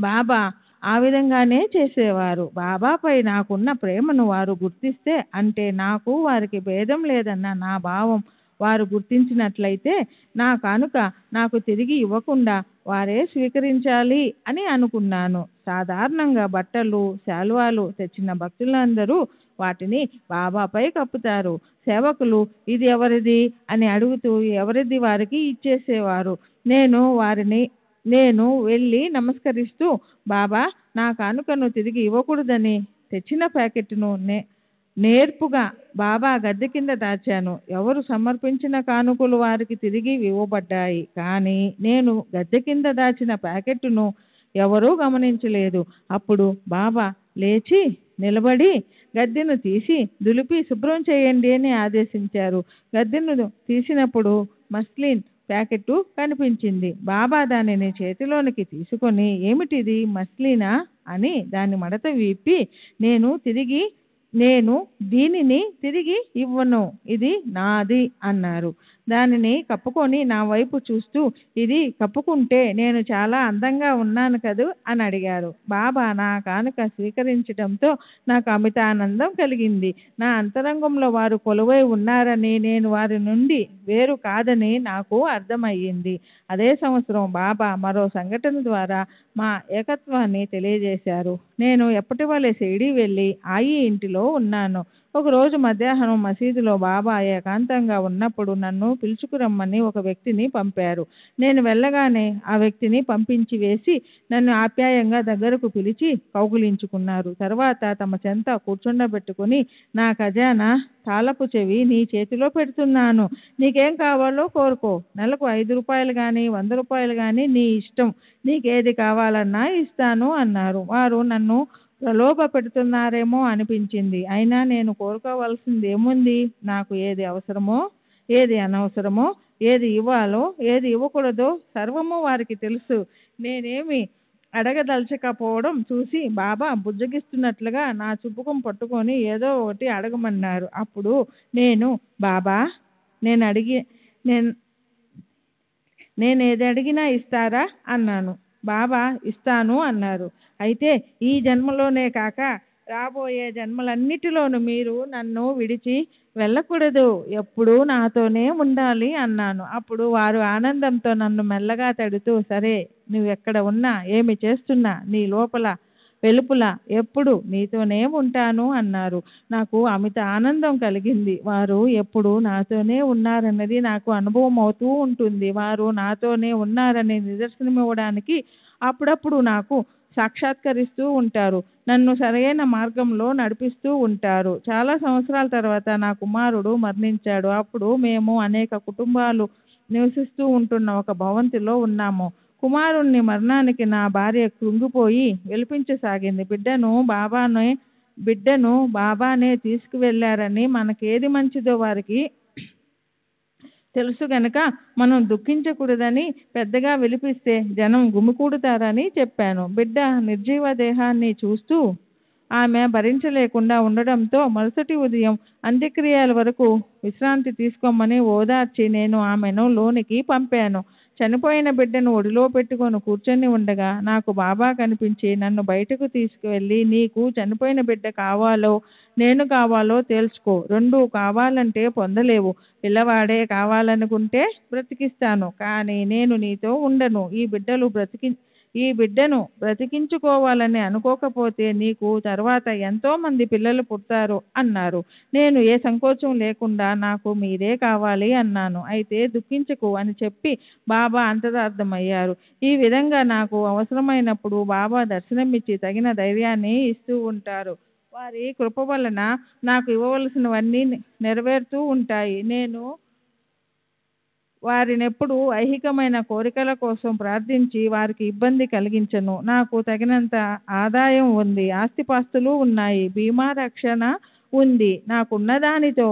బాబా ఆ విధంగానే చేసేవారు. బాబాపై నాకున్న ప్రేమను వారు గుర్తిస్తే, అంటే నాకు వారికి భేదం లేదన్న నా భావం వారు గుర్తించినట్లయితే నా కానుక నాకు తిరిగి ఇవ్వకుండా వారే స్వీకరించాలి అని అనుకున్నాను. సాధారణంగా బట్టలు, శాలువాలు తెచ్చిన భక్తులందరూ వాటిని బాబాపై కప్పుతారు. సేవకులు ఇది ఎవరిది అని అడుగుతూ ఎవరిది వారికి ఇచ్చేసేవారు. నేను వెళ్ళి నమస్కరిస్తూ బాబా నా కానుకను తిరిగి ఇవ్వకూడదని తెచ్చిన ప్యాకెట్ను నేర్పుగా బాబా గద్దె కింద దాచాను. ఎవరు సమర్పించిన కానుకలు వారికి తిరిగి ఇవ్వబడ్డాయి. కానీ నేను గద్దె కింద దాచిన ప్యాకెట్ను ఎవరూ గమనించలేదు. అప్పుడు బాబా లేచి నిలబడి గద్దెను తీసి దులిపి శుభ్రం చేయండి అని ఆదేశించారు. గద్దెను తీసినప్పుడు మస్లిన్ ప్యాకెట్టు కనిపించింది. బాబా దానిని చేతిలోనికి తీసుకొని ఏమిటిది మస్లినా అని దాని మడత విప్పి నేను దీనిని తిరిగి ఇవ్వను, ఇది నాది అన్నారు. దానిని కప్పుకొని నా వైపు చూస్తూ ఇది కప్పుకుంటే నేను చాలా అందంగా ఉన్నాను కదూ అని అడిగారు. బాబా నా కానుక స్వీకరించడంతో నాకు అమిత ఆనందం కలిగింది. నా అంతరంగంలో వారు కొలువై ఉన్నారని, నేను వారి నుండి వేరు కాదని నాకు అర్థమయ్యింది. అదే సంవత్సరం బాబా మరో సంఘటన ద్వారా మా ఏకత్వాన్ని తెలియజేశారు. నేను ఎప్పటి వలె షిరిడీ వెళ్ళి ఆయి ఇంటిలో ఉన్నాను. ఒకరోజు మధ్యాహ్నం మసీదులో బాబా ఏకాంతంగా ఉన్నప్పుడు నన్ను పిలుచుకురమ్మని ఒక వ్యక్తిని పంపారు. నేను వెళ్ళగానే ఆ వ్యక్తిని పంపించి వేసి నన్ను ఆప్యాయంగా దగ్గరకు పిలిచి కౌగిలించుకున్నారు. తర్వాత తమ చెంత కూర్చుండబెట్టుకుని నా ఖజానా తాళపు చెవి నీ చేతిలో పెడుతున్నాను, నీకేం కావాలో కోరుకో, నెలకు 5 రూపాయలు కానీ 100 రూపాయలు కానీ నీ ఇష్టం, నీకేది కావాలన్నా ఇస్తాను అన్నారు. వారు నన్ను ప్రలోభ పెడుతున్నారేమో అనిపించింది. అయినా నేను కోరుకోవాల్సింది ఏముంది? నాకు ఏది అవసరమో, ఏది అనవసరమో, ఏది ఇవ్వాలో, ఏది ఇవ్వకూడదో సర్వము వారికి తెలుసు. నేనేమి అడగదలచకపోవడం చూసి బాబా బుజ్జగిస్తున్నట్లుగా నా చుబుకం పట్టుకొని ఏదో ఒకటి అడగమన్నారు. అప్పుడు నేను బాబా నేనేది అడిగినా ఇస్తారా అన్నాను. బాబా ఇస్తాను అన్నారు. అయితే ఈ జన్మలోనే కాక రాబోయే జన్మలన్నిటిలోనూ మీరు నన్ను విడిచి వెళ్ళకూడదు, ఎప్పుడూ నాతోనే ఉండాలి అన్నాను. అప్పుడు వారు ఆనందంతో నన్ను మెల్లగా తడుతూ సరే, నువ్వెక్కడ ఉన్నా ఏమి చేస్తున్నా నీ లోపల వెలుపల ఎప్పుడు నీతోనే ఉంటాను అన్నారు. నాకు అమిత ఆనందం కలిగింది. వారు ఎప్పుడు నాతోనే ఉన్నారన్నది నాకు అనుభవం అవుతూ ఉంటుంది. వారు నాతోనే ఉన్నారని నిదర్శనం ఇవ్వడానికి అప్పుడప్పుడు నాకు సాక్షాత్కరిస్తూ ఉంటారు. నన్ను సరైన మార్గంలో నడిపిస్తూ ఉంటారు. చాలా సంవత్సరాల తర్వాత నా కుమారుడు మరణించాడు. అప్పుడు మేము అనేక కుటుంబాలు నివసిస్తూ ఉంటున్న ఒక భవంతిలో ఉన్నాము. కుమారుణ్ణి మరణానికి నా భార్య కృంగిపోయి విలపించసాగింది. బిడ్డను బాబానే తీసుకువెళ్ళారని మనకేది మంచిదో వారికి తెలుసు గనక మనం దుఃఖించకూడదని పెద్దగా విలిపిస్తే జనం గుమికూడుతారని చెప్పాను. బిడ్డ నిర్జీవ దేహాన్ని చూస్తూ ఆమె భరించలేకుండా ఉండడంతో మరుసటి ఉదయం అంత్యక్రియల వరకు విశ్రాంతి తీసుకోమని ఓదార్చి నేను ఆమెను లోనికి పంపాను. చనిపోయిన బిడ్డను ఒడిలో పెట్టుకొని కూర్చొని ఉండగా నాకు బాబా కనిపించి నన్ను బయటకు తీసుకువెళ్ళి, నీకు చనిపోయిన బిడ్డ కావాలో నేను కావాలో తేల్చుకో, రెండూ కావాలంటే పొందలేవు. పిల్లవాడే కావాలనుకుంటే బ్రతికిస్తాను, కానీ నేను నీతో ఉండను. ఈ బిడ్డను బ్రతికించుకోవాలని అనుకోకపోతే నీకు తర్వాత ఎంతో మంది పిల్లలు పుడతారు అన్నారు. నేను ఏ సంకోచం లేకుండా నాకు మీరే కావాలి అన్నాను. అయితే దుఃఖించకు అని చెప్పి బాబా అంతరార్థమయ్యారు. ఈ విధంగా నాకు అవసరమైనప్పుడు బాబా దర్శనమిచ్చి తగిన ధైర్యాన్ని ఇస్తూ ఉంటారు. వారి కృప వలన నాకు ఇవ్వవలసినవన్నీ నెరవేరుతూ ఉంటాయి. నేను వారినెప్పుడు ఐహికమైన కోరికల కోసం ప్రార్థించి వారికి ఇబ్బంది కలిగించను. నాకు తగినంత ఆదాయం ఉంది, ఆస్తిపాస్తులు ఉన్నాయి, బీమా రక్షణ ఉంది. నాకున్న దానితో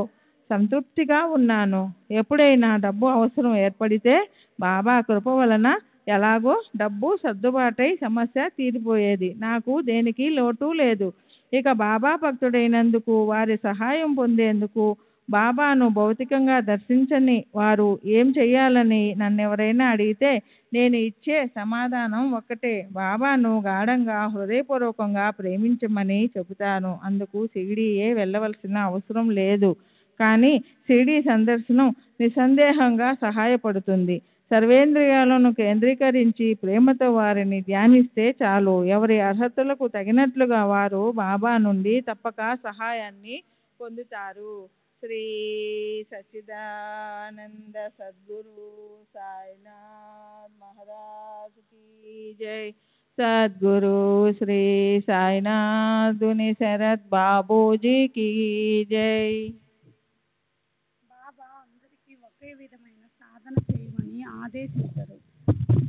సంతృప్తిగా ఉన్నాను. ఎప్పుడైనా డబ్బు అవసరం ఏర్పడితే బాబా కృప వలన ఎలాగో డబ్బు సర్దుబాటై సమస్య తీరిపోయేది. నాకు దేనికి లోటు లేదు. ఇక బాబా భక్తుడైనందుకు వారి సహాయం పొందేందుకు బాబాను భౌతికంగా దర్శించని వారు ఏం చెయ్యాలని నన్నెవరైనా అడిగితే నేను ఇచ్చే సమాధానం ఒక్కటే: బాబాను గాఢంగా హృదయపూర్వకంగా ప్రేమించమని చెబుతాను. అందుకు షిరిడీయే వెళ్ళవలసిన అవసరం లేదు. కానీ షిరిడీ సందర్శనం నిస్సందేహంగా సహాయపడుతుంది. సర్వేంద్రియాలను కేంద్రీకరించి ప్రేమతో వారిని ధ్యానిస్తే చాలు. ఎవరి అర్హతలకు తగినట్లుగా వారు బాబా నుండి తప్పక సహాయాన్ని పొందుతారు. శ్రీ సచ్చిదానంద సద్గురు సాయినాథ్ మహారాజ్ కీ జై. సద్గురు శ్రీ సాయినాథుని శరత్ బాబూజీ కీ జై. బాబా అందరికీ ఒకే విధమైన సాధన చేయమని ఆదేశించరు.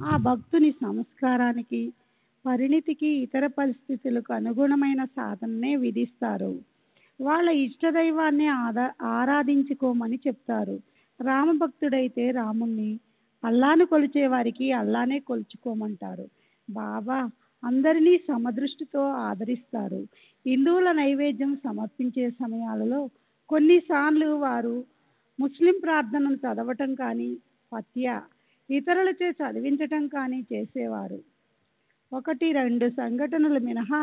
ఆ భక్తుని సంస్కారానికి, పరిణితికి, ఇతర పరిస్థితులకు అనుగుణమైన సాధననే విధిస్తారు. వాళ్ళ ఇష్టదైవాన్ని ఆరాధించుకోమని చెప్తారు. రామభక్తుడైతే రాముణ్ణి, అల్లాను కొలిచే వారికి అల్లానే కొలుచుకోమంటారు. బాబా అందరినీ సమదృష్టితో ఆదరిస్తారు. హిందువుల నైవేద్యం సమర్పించే సమయాలలో కొన్నిసార్లు వారు ముస్లిం ప్రార్థనలు చదవటం కానీ, ఫత్యా ఇతరులచే చదివించటం కానీ చేసేవారు. 1-2 సంఘటనలు మినహా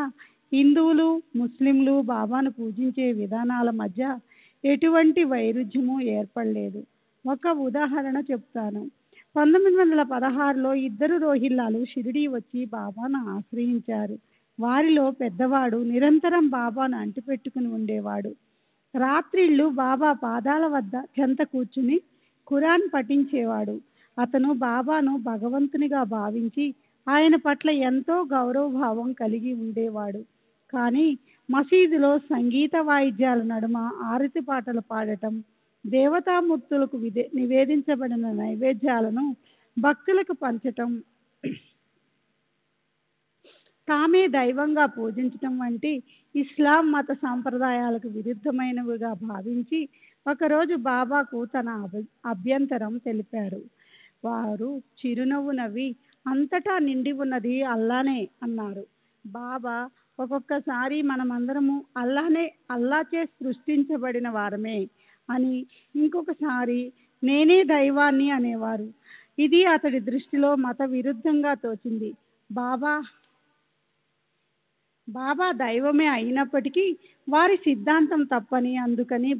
హిందువులు, ముస్లింలు బాబాను పూజించే విధానాల మధ్య ఎటువంటి వైరుధ్యము ఏర్పడలేదు. ఒక ఉదాహరణ చెప్తాను. 1916లో 2 రోహిల్లాలు షిరిడీ వచ్చి బాబాను ఆశ్రయించారు. వారిలో పెద్దవాడు నిరంతరం బాబాను అంటిపెట్టుకుని ఉండేవాడు. రాత్రిళ్ళు బాబా పాదాల వద్ద చెంత కూర్చుని ఖురాన్ పఠించేవాడు. అతను బాబాను భగవంతునిగా భావించి ఆయన పట్ల ఎంతో గౌరవభావం కలిగి ఉండేవాడు. కానీ మసీదులో సంగీత వాయిద్యాల నడుమ ఆరతి పాటలు పాడటం, దేవతామూర్తులకు నివేదించబడిన నైవేద్యాలను భక్తులకు పంచటం, తామే దైవంగా పూజించటం వంటి ఇస్లాం మత సాంప్రదాయాలకు విరుద్ధమైనవిగా భావించి ఒకరోజు బాబాకు తన అభ్యంతరం తెలిపారు. వారు చిరునవ్వు నవ్వి, అంతటా నిండి ఉన్నది అల్లానే అన్నారు. బాబా, ఒక్కొక్కసారి మనమందరము అల్లాచే సృష్టించబడిన వారమే అని, ఇంకొకసారి నేనే దైవాన్ని అనేవారు. ఇది అతడి దృష్టిలో మత విరుద్ధంగా తోచింది. బాబా దైవమే అయినప్పటికీ వారి సిద్ధాంతం తప్పని, అందుకని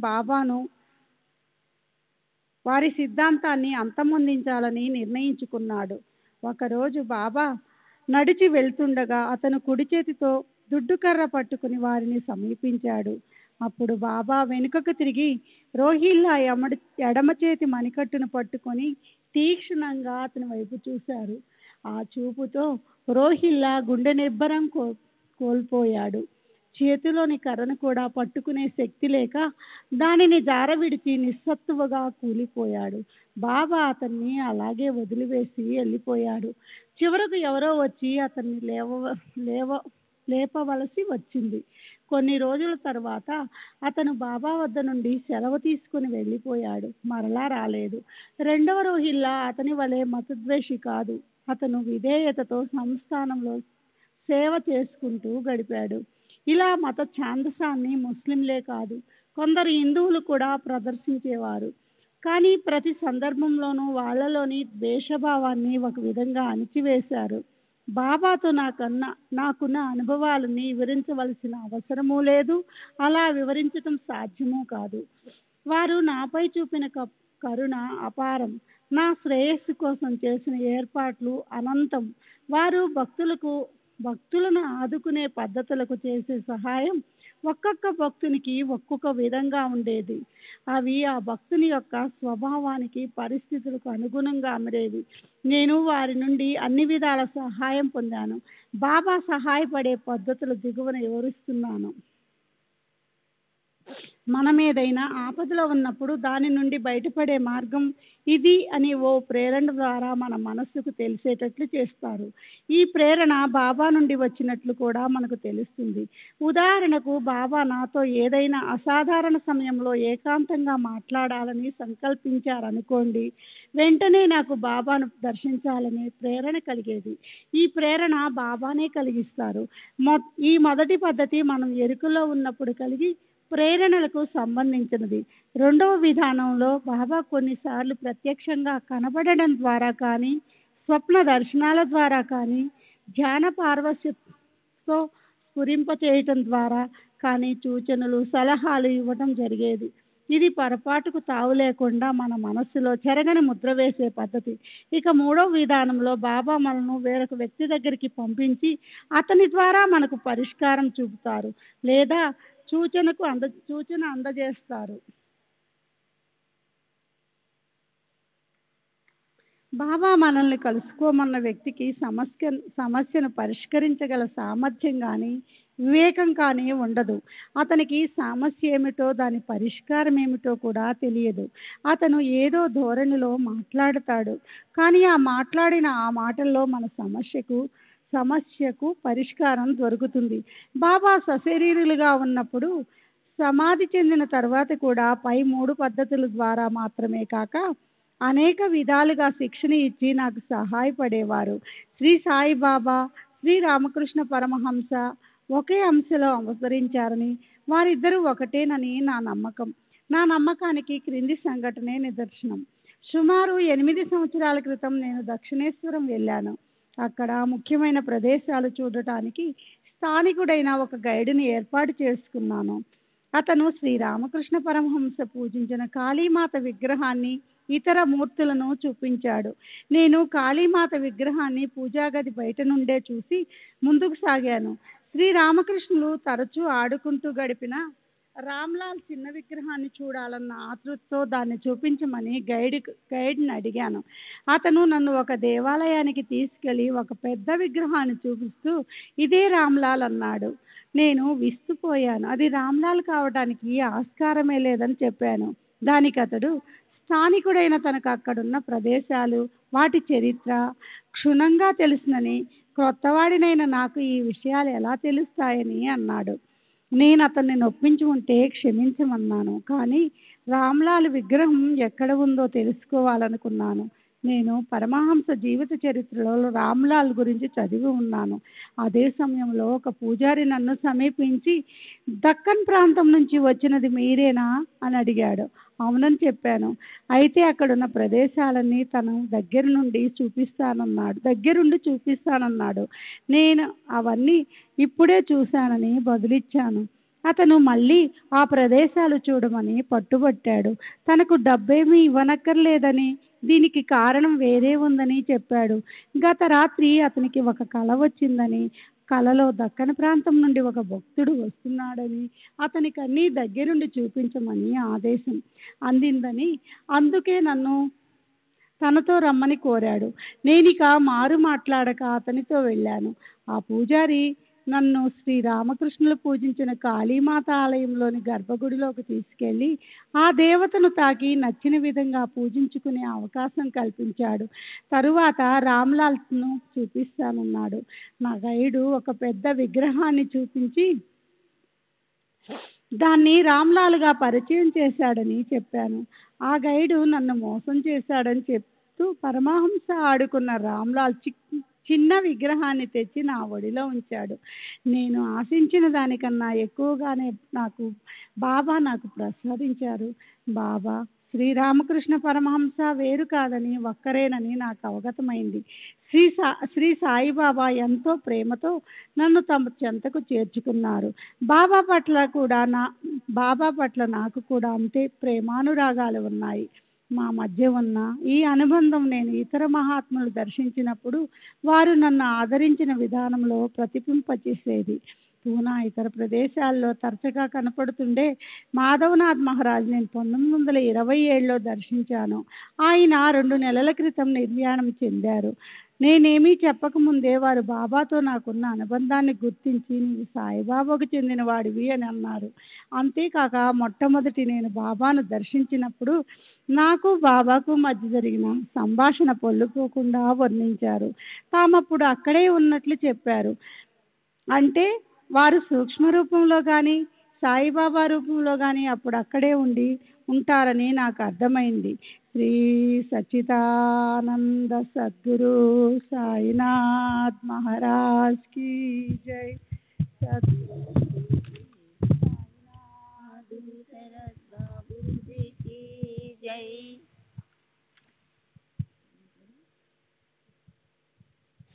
వారి సిద్ధాంతాన్ని అంతమొందించాలని నిర్ణయించుకున్నాడు. ఒకరోజు బాబా నడిచి వెళ్తుండగా అతను కుడి చేతితో దుడ్డుకర్ర పట్టుకుని వారిని సమీపించాడు. అప్పుడు బాబా వెనుకకు తిరిగి రోహిల్లా ఎడమ చేతి మణికట్టును పట్టుకొని తీక్షణంగా అతని వైపు చూశారు. ఆ చూపుతో రోహిల్లా గుండె నిబ్బరం కోల్పోయాడు. చేతిలోని కర్రను కూడా పట్టుకునే శక్తి లేక దానిని జారవిడిచి నిస్సత్తువగా కూలిపోయాడు. బాబా అతన్ని అలాగే వదిలివేసి వెళ్ళిపోయాడు. చివరకు ఎవరో వచ్చి అతన్ని లేపవలసి వచ్చింది. కొన్ని రోజుల తర్వాత అతను బాబా వద్ద నుండి సెలవు తీసుకుని వెళ్ళిపోయాడు. మరలా రాలేదు. రెండవ రోహిల్లా అతని వలె మతద్వేషి కాదు. అతను విధేయతతో సంస్థానంలో సేవ చేసుకుంటూ గడిపాడు. ఇలా మత ఛాందసాన్ని ముస్లింలే కాదు, కొందరు హిందువులు కూడా ప్రదర్శించేవారు. కానీ ప్రతి సందర్భంలోనూ వాళ్ళలోని ద్వేషభావాన్ని ఒక విధంగా అణిచివేశారు. బాబాతో నాకున్న అనుభవాలని వివరించవలసిన అవసరమూ లేదు, అలా వివరించటం సాధ్యమూ కాదు. వారు నాపై చూపిన కరుణ అపారం. నా శ్రేయస్సు కోసం చేసిన ఏర్పాట్లు అనంతం. వారు భక్తులను ఆదుకునే పద్ధతులకు చేసే సహాయం ఒక్కొక్క భక్తునికి ఒక్కొక్క విధంగా ఉండేది. అవి ఆ భక్తుని యొక్క స్వభావానికి, పరిస్థితులకు అనుగుణంగా అమరేవి. నేను వారి నుండి అన్ని విధాల సహాయం పొందాను. బాబా సహాయపడే పద్ధతులు దిగువన వివరిస్తున్నాను. మనం ఏదైనా ఆపదలో ఉన్నప్పుడు దాని నుండి బయటపడే మార్గం ఇది అని ఓ ప్రేరణ ద్వారా మన మనస్సుకు తెలిసేటట్లు చేస్తారు. ఈ ప్రేరణ బాబా నుండి వచ్చినట్లు కూడా మనకు తెలుస్తుంది. ఉదాహరణకు, బాబా నాతో ఏదైనా అసాధారణ సమయంలో ఏకాంతంగా మాట్లాడాలని సంకల్పించారనుకోండి, వెంటనే నాకు బాబాను దర్శించాలనే ప్రేరణ కలిగేది. ఈ ప్రేరణ బాబానే కలిగిస్తారు. ఈ మొదటి పద్ధతి మనం ఎరుకలో ఉన్నప్పుడు కలిగి ప్రేరణలకు సంబంధించినది. రెండవ విధానంలో బాబా కొన్నిసార్లు ప్రత్యక్షంగా కనబడడం ద్వారా కానీ, స్వప్న దర్శనాల ద్వారా కానీ, ధ్యాన పారవశ్యంతో స్ఫురింపచేయటం ద్వారా కానీ సూచనలు, సలహాలు ఇవ్వటం జరిగేది. ఇది పొరపాటుకు తావు లేకుండా మన మనస్సులో చెరగని ముద్ర వేసే పద్ధతి. ఇక మూడవ విధానంలో బాబా మనను వేరొక వ్యక్తి దగ్గరికి పంపించి అతని ద్వారా మనకు పరిష్కారం చూపుతారు లేదా సూచన అందజేస్తారు. బాబా మనల్ని కలుసుకోమన్న వ్యక్తికి సమస్యను పరిష్కరించగల సామర్థ్యం కానీ, వివేకం కానీ ఉండదు. అతనికి సమస్య ఏమిటో, దాని పరిష్కారం ఏమిటో కూడా తెలియదు. అతను ఏదో ధోరణిలో మాట్లాడతాడు, కానీ ఆ మాట్లాడిన ఆ మాటల్లో మన సమస్యకు పరిష్కారం దొరుకుతుంది. బాబా సశరీరులుగా ఉన్నప్పుడు, సమాధి చెందిన తర్వాత కూడా పై 3 పద్ధతుల ద్వారా మాత్రమే కాక అనేక విధాలుగా శిక్షణ ఇచ్చి నాకు సహాయపడేవారు. శ్రీ సాయిబాబా, శ్రీ రామకృష్ణ పరమహంస ఒకే అంశలో అవతరించారని, వారిద్దరూ ఒకటేనని నా నమ్మకం. నా నమ్మకానికి క్రింది సంఘటనే నిదర్శనం. సుమారు 8 సంవత్సరాల క్రితం నేను దక్షిణేశ్వరం వెళ్ళాను. అక్కడ ముఖ్యమైన ప్రదేశాలు చూడటానికి స్థానికుడైన ఒక గైడుని ఏర్పాటు చేసుకున్నాను. అతను శ్రీ రామకృష్ణ పరమహంస పూజించిన కాళీమాత విగ్రహాన్ని, ఇతర మూర్తులను చూపించాడు. నేను కాళీమాత విగ్రహాన్ని పూజాగది బయట నుండే చూసి ముందుకు సాగాను. శ్రీ రామకృష్ణులు తరచూ ఆడుకుంటూ గడిపిన రామ్లాల్ చిన్న విగ్రహాన్ని చూడాలన్న ఆతృతతో దాన్ని చూపించమని గైడ్ని అడిగాను. అతను నన్ను ఒక దేవాలయానికి తీసుకెళ్లి ఒక పెద్ద విగ్రహాన్ని చూపిస్తూ ఇదే రామ్లాల్ అన్నాడు. నేను విస్తుపోయాను. అది రామ్లాల్ కావడానికి ఆస్కారమే లేదని చెప్పాను. దానికి అతడు, స్థానికుడైన తనకు అక్కడున్న ప్రదేశాలు, వాటి చరిత్ర క్షుణ్ణంగా తెలుసునని, క్రొత్తవాడినైన నాకు ఈ విషయాలు ఎలా తెలుస్తాయని అన్నాడు. నేను అతన్ని నొప్పించి ఉంటే క్షమించమన్నాను. కానీ రామ్లాల్ విగ్రహం ఎక్కడ ఉందో తెలుసుకోవాలనుకున్నాను. నేను పరమహంస జీవిత చరిత్రలో రామ్లాల్ గురించి చదివి ఉన్నాను. అదే సమయంలో ఒక పూజారి నన్ను సమీపించి, దక్కన్ ప్రాంతం నుంచి వచ్చినది మీరేనా అని అడిగాడు. అవునని చెప్పాను. అయితే అక్కడున్న ప్రదేశాలన్నీ తన దగ్గరుండి చూపిస్తానన్నాడు. నేను అవన్నీ ఇప్పుడే చూశానని బదులిచ్చాను. అతను మళ్ళీ ఆ ప్రదేశాలు చూడమని పట్టుబట్టాడు. తనకు డబ్బేమీ ఇవ్వనక్కర్లేదని, దీనికి కారణం వేరే ఉందని చెప్పాడు. గత రాత్రి అతనికి ఒక కల వచ్చిందని, కలలో దక్కన ప్రాంతం నుండి ఒక భక్తుడు వస్తున్నాడని, అతనికి అన్నీ దగ్గరుండి చూపించమని ఆదేశం అందిందని, అందుకే నన్ను తనతో రమ్మని కోరాడు. నేనిక మారు మాట్లాడక అతనితో వెళ్ళాను. ఆ పూజారి నన్ను శ్రీ రామకృష్ణులు పూజించిన కాళీమాత ఆలయంలోని గర్భగుడిలోకి తీసుకెళ్ళి ఆ దేవతను తాకి నచ్చిన విధంగా పూజించుకునే అవకాశం కల్పించాడు. తరువాత రామ్లాల్ను చూపిస్తానన్నాడు. నా గైడు ఒక పెద్ద విగ్రహాన్ని చూపించి దాన్ని రామ్లాల్గా పరిచయం చేశాడని చెప్పాను. ఆ గైడు నన్ను మోసం చేశాడని చెప్తూ పరమహంస ఆడుకున్న రామ్లాల్ చిన్న విగ్రహాన్ని తెచ్చి నా ఒడిలో ఉంచాడు. నేను ఆశించిన దానికన్నా ఎక్కువగానే బాబా నాకు ప్రసాదించారు. బాబా శ్రీరామకృష్ణ పరమహంస వేరు కాదని ఒక్కరేనని నాకు అవగతమైంది. శ్రీ సాయిబాబా ఎంతో ప్రేమతో నన్ను తమ చెంతకు చేర్చుకున్నారు. బాబా పట్ల నాకు కూడా అంతే ప్రేమానురాగాలు ఉన్నాయి. మా మధ్య ఉన్న ఈ అనుబంధం నేను ఇతర మహాత్ములు దర్శించినప్పుడు వారు నన్ను ఆదరించిన విధానంలో ప్రతిబింబింపచేసేది. పూనా ఇతర ప్రదేశాల్లో తరచుగా కనపడుతుండే మాధవనాథ్ మహారాజ్ నేను 1927లో దర్శించాను. ఆయన 2 నెలల క్రితం నిర్యాణం చెందారు. నేనేమీ చెప్పకముందే వారు బాబాతో నాకున్న అనుబంధాన్ని గుర్తించి నీవు సాయిబాబాకు చెందిన వాడివి అని అన్నారు. అంతేకాక మొట్టమొదటి నేను బాబాను దర్శించినప్పుడు నాకు బాబాకు మధ్య జరిగిన సంభాషణ పొల్లుపోకుండా వర్ణించారు. తామప్పుడు అక్కడే ఉన్నట్లు చెప్పారు. అంటే వారు సూక్ష్మ రూపంలో కానీ సాయిబాబా రూపంలో కానీ అప్పుడు అక్కడే ఉంటారని నాకు అర్థమైంది. శ్రీ సచ్చిదానంద సద్గురు సాయినాథ్ మహారాజ్ की जय.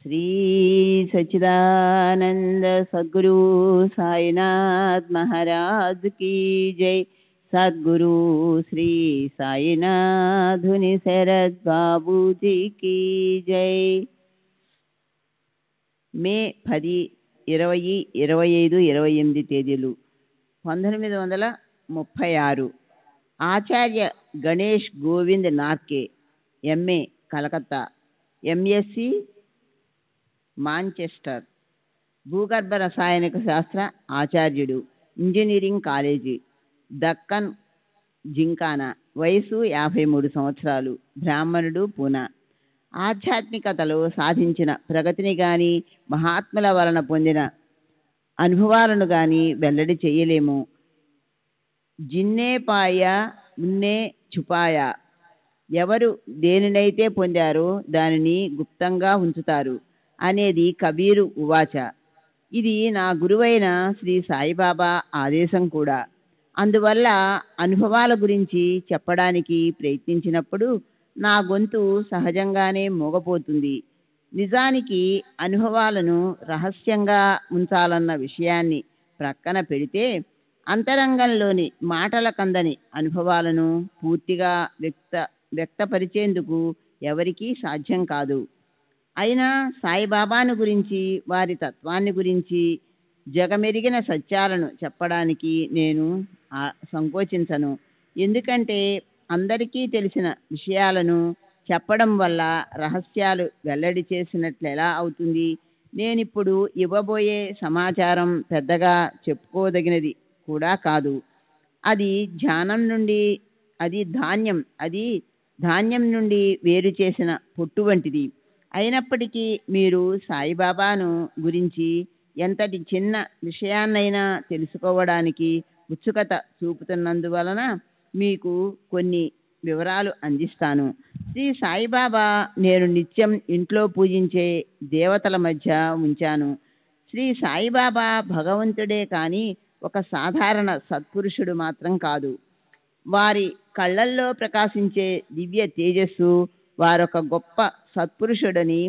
श्री सच्चिदानंद सद्गुरु साईनाथ महाराज की जय. सद्गुरु श्री साईनाथ धुनि शरद बाबू जी की जय. మే 10, 20, 25, 28 తేదీలు 1936. Acharya Ganesh Govind Narke, MA Calcutta, MSc Manchester, భూగర్భ రసాయనిక శాస్త్ర ఆచార్యుడు, ఇంజనీరింగ్ కాలేజీ, దక్కన్ జింకానా, వయసు 53 సంవత్సరాలు, బ్రాహ్మణుడు, పూనా. ఆధ్యాత్మికతలో సాధించిన ప్రగతిని కానీ మహాత్ముల వలన పొందిన అనుభవాలను కానీ వెల్లడి చేయలేము. జిన్నే పాయా ఉన్నే చుపాయా, ఎవరు దేనినైతే పొందారో దానిని గుప్తంగా ఉంచుతారు అనేది కబీరు ఉవాచ. ఇది నా గురువైన శ్రీ సాయిబాబా ఆదేశం కూడా. అందువల్ల అనుభవాల గురించి చెప్పడానికి ప్రయత్నించినప్పుడు నా గొంతు సహజంగానే మూగపోతుంది. నిజానికి అనుభవాలను రహస్యంగా ఉంచాలన్న విషయాన్ని ప్రక్కన పెడితే అంతరంగంలోని మాటల కందని అనుభవాలను పూర్తిగా వ్యక్తపరిచేందుకు ఎవరికీ సాధ్యం కాదు. అయినా సాయిబాబాను గురించి, వారి తత్వాన్ని గురించి, జగమెరిగిన సత్యాలను చెప్పడానికి నేను సంకోచించను. ఎందుకంటే అందరికీ తెలిసిన విషయాలను చెప్పడం వల్ల రహస్యాలు వెల్లడి చేసినట్లెలా అవుతుంది? నేనిప్పుడు ఇవ్వబోయే సమాచారం పెద్దగా చెప్పుకోదగినది కూడా కాదు. అది ధాన్యం నుండి వేరు చేసిన పొట్టు వంటిది. అయినప్పటికీ మీరు సాయిబాబాను గురించి ఎంతటి చిన్న విషయాన్నైనా తెలుసుకోవడానికి ఉత్సుకత చూపుతున్నందువలన మీకు కొన్ని వివరాలు అందిస్తాను. శ్రీ సాయిబాబా నేను నిత్యం ఇంట్లో పూజించే దేవతల మధ్య ఉంచాను. శ్రీ సాయిబాబా భగవంతుడే కానీ ఒక సాధారణ సత్పురుషుడు మాత్రం కాదు. వారి కళ్ళల్లో ప్రకాశించే దివ్య తేజస్సు వారొక గొప్ప సత్పురుషుడని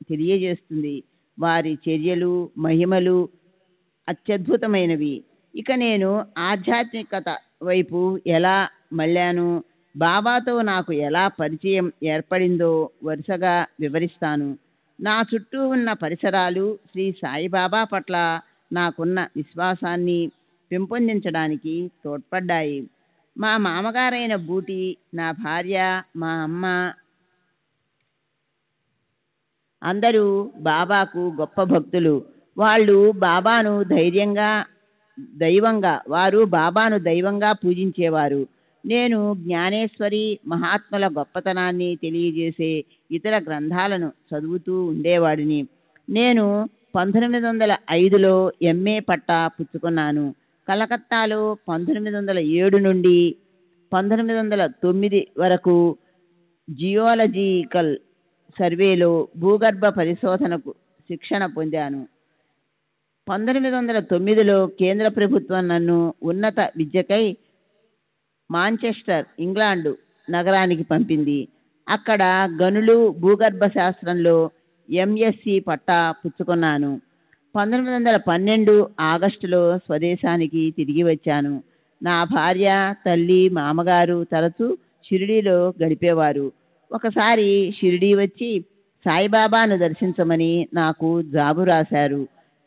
తెలియజేస్తుంది. వారి చర్యలు, మహిమలు అత్యద్భుతమైనవి. ఇక నేను ఆధ్యాత్మికత వైపు ఎలా మళ్ళాను, బాబాతో నాకు ఎలా పరిచయం ఏర్పడిందో వరుసగా వివరిస్తాను. నా చుట్టూ ఉన్న పరిసరాలు శ్రీ సాయిబాబా పట్ల నాకున్న విశ్వాసాన్ని పెంపొందించడానికి తోడ్పడ్డాయి. మా మామగారైన బూటి, నా భార్య, మా అమ్మ అందరూ బాబాకు గొప్ప భక్తులు. వారు బాబాను దైవంగా పూజించేవారు. నేను జ్ఞానేశ్వరి, మహాత్ముల గొప్పతనాన్ని తెలియజేసే ఇతర గ్రంథాలను చదువుతూ ఉండేవాడిని. నేను 1905లో ఎంఏ పట్టా పుచ్చుకున్నాను. కలకత్తాలో 1907 నుండి 1909 వరకు జియోలజికల్ సర్వేలో భూగర్భ పరిశోధనకు శిక్షణ పొందాను. 1909లో కేంద్ర ప్రభుత్వం నన్ను ఉన్నత విద్యకై మాంచెస్టర్, ఇంగ్లాండు నగరానికి పంపింది. అక్కడ గనులు భూగర్భ శాస్త్రంలో ఎంఎస్సి పట్టా పుచ్చుకున్నాను. 1912 ఆగస్టులో స్వదేశానికి తిరిగి వచ్చాను. నా భార్య, తల్లి, మామగారు తరచూ షిరిడీలో గడిపేవారు. ఒకసారి షిరిడీ వచ్చి సాయిబాబాను దర్శించమని నాకు జాబు రాశారు.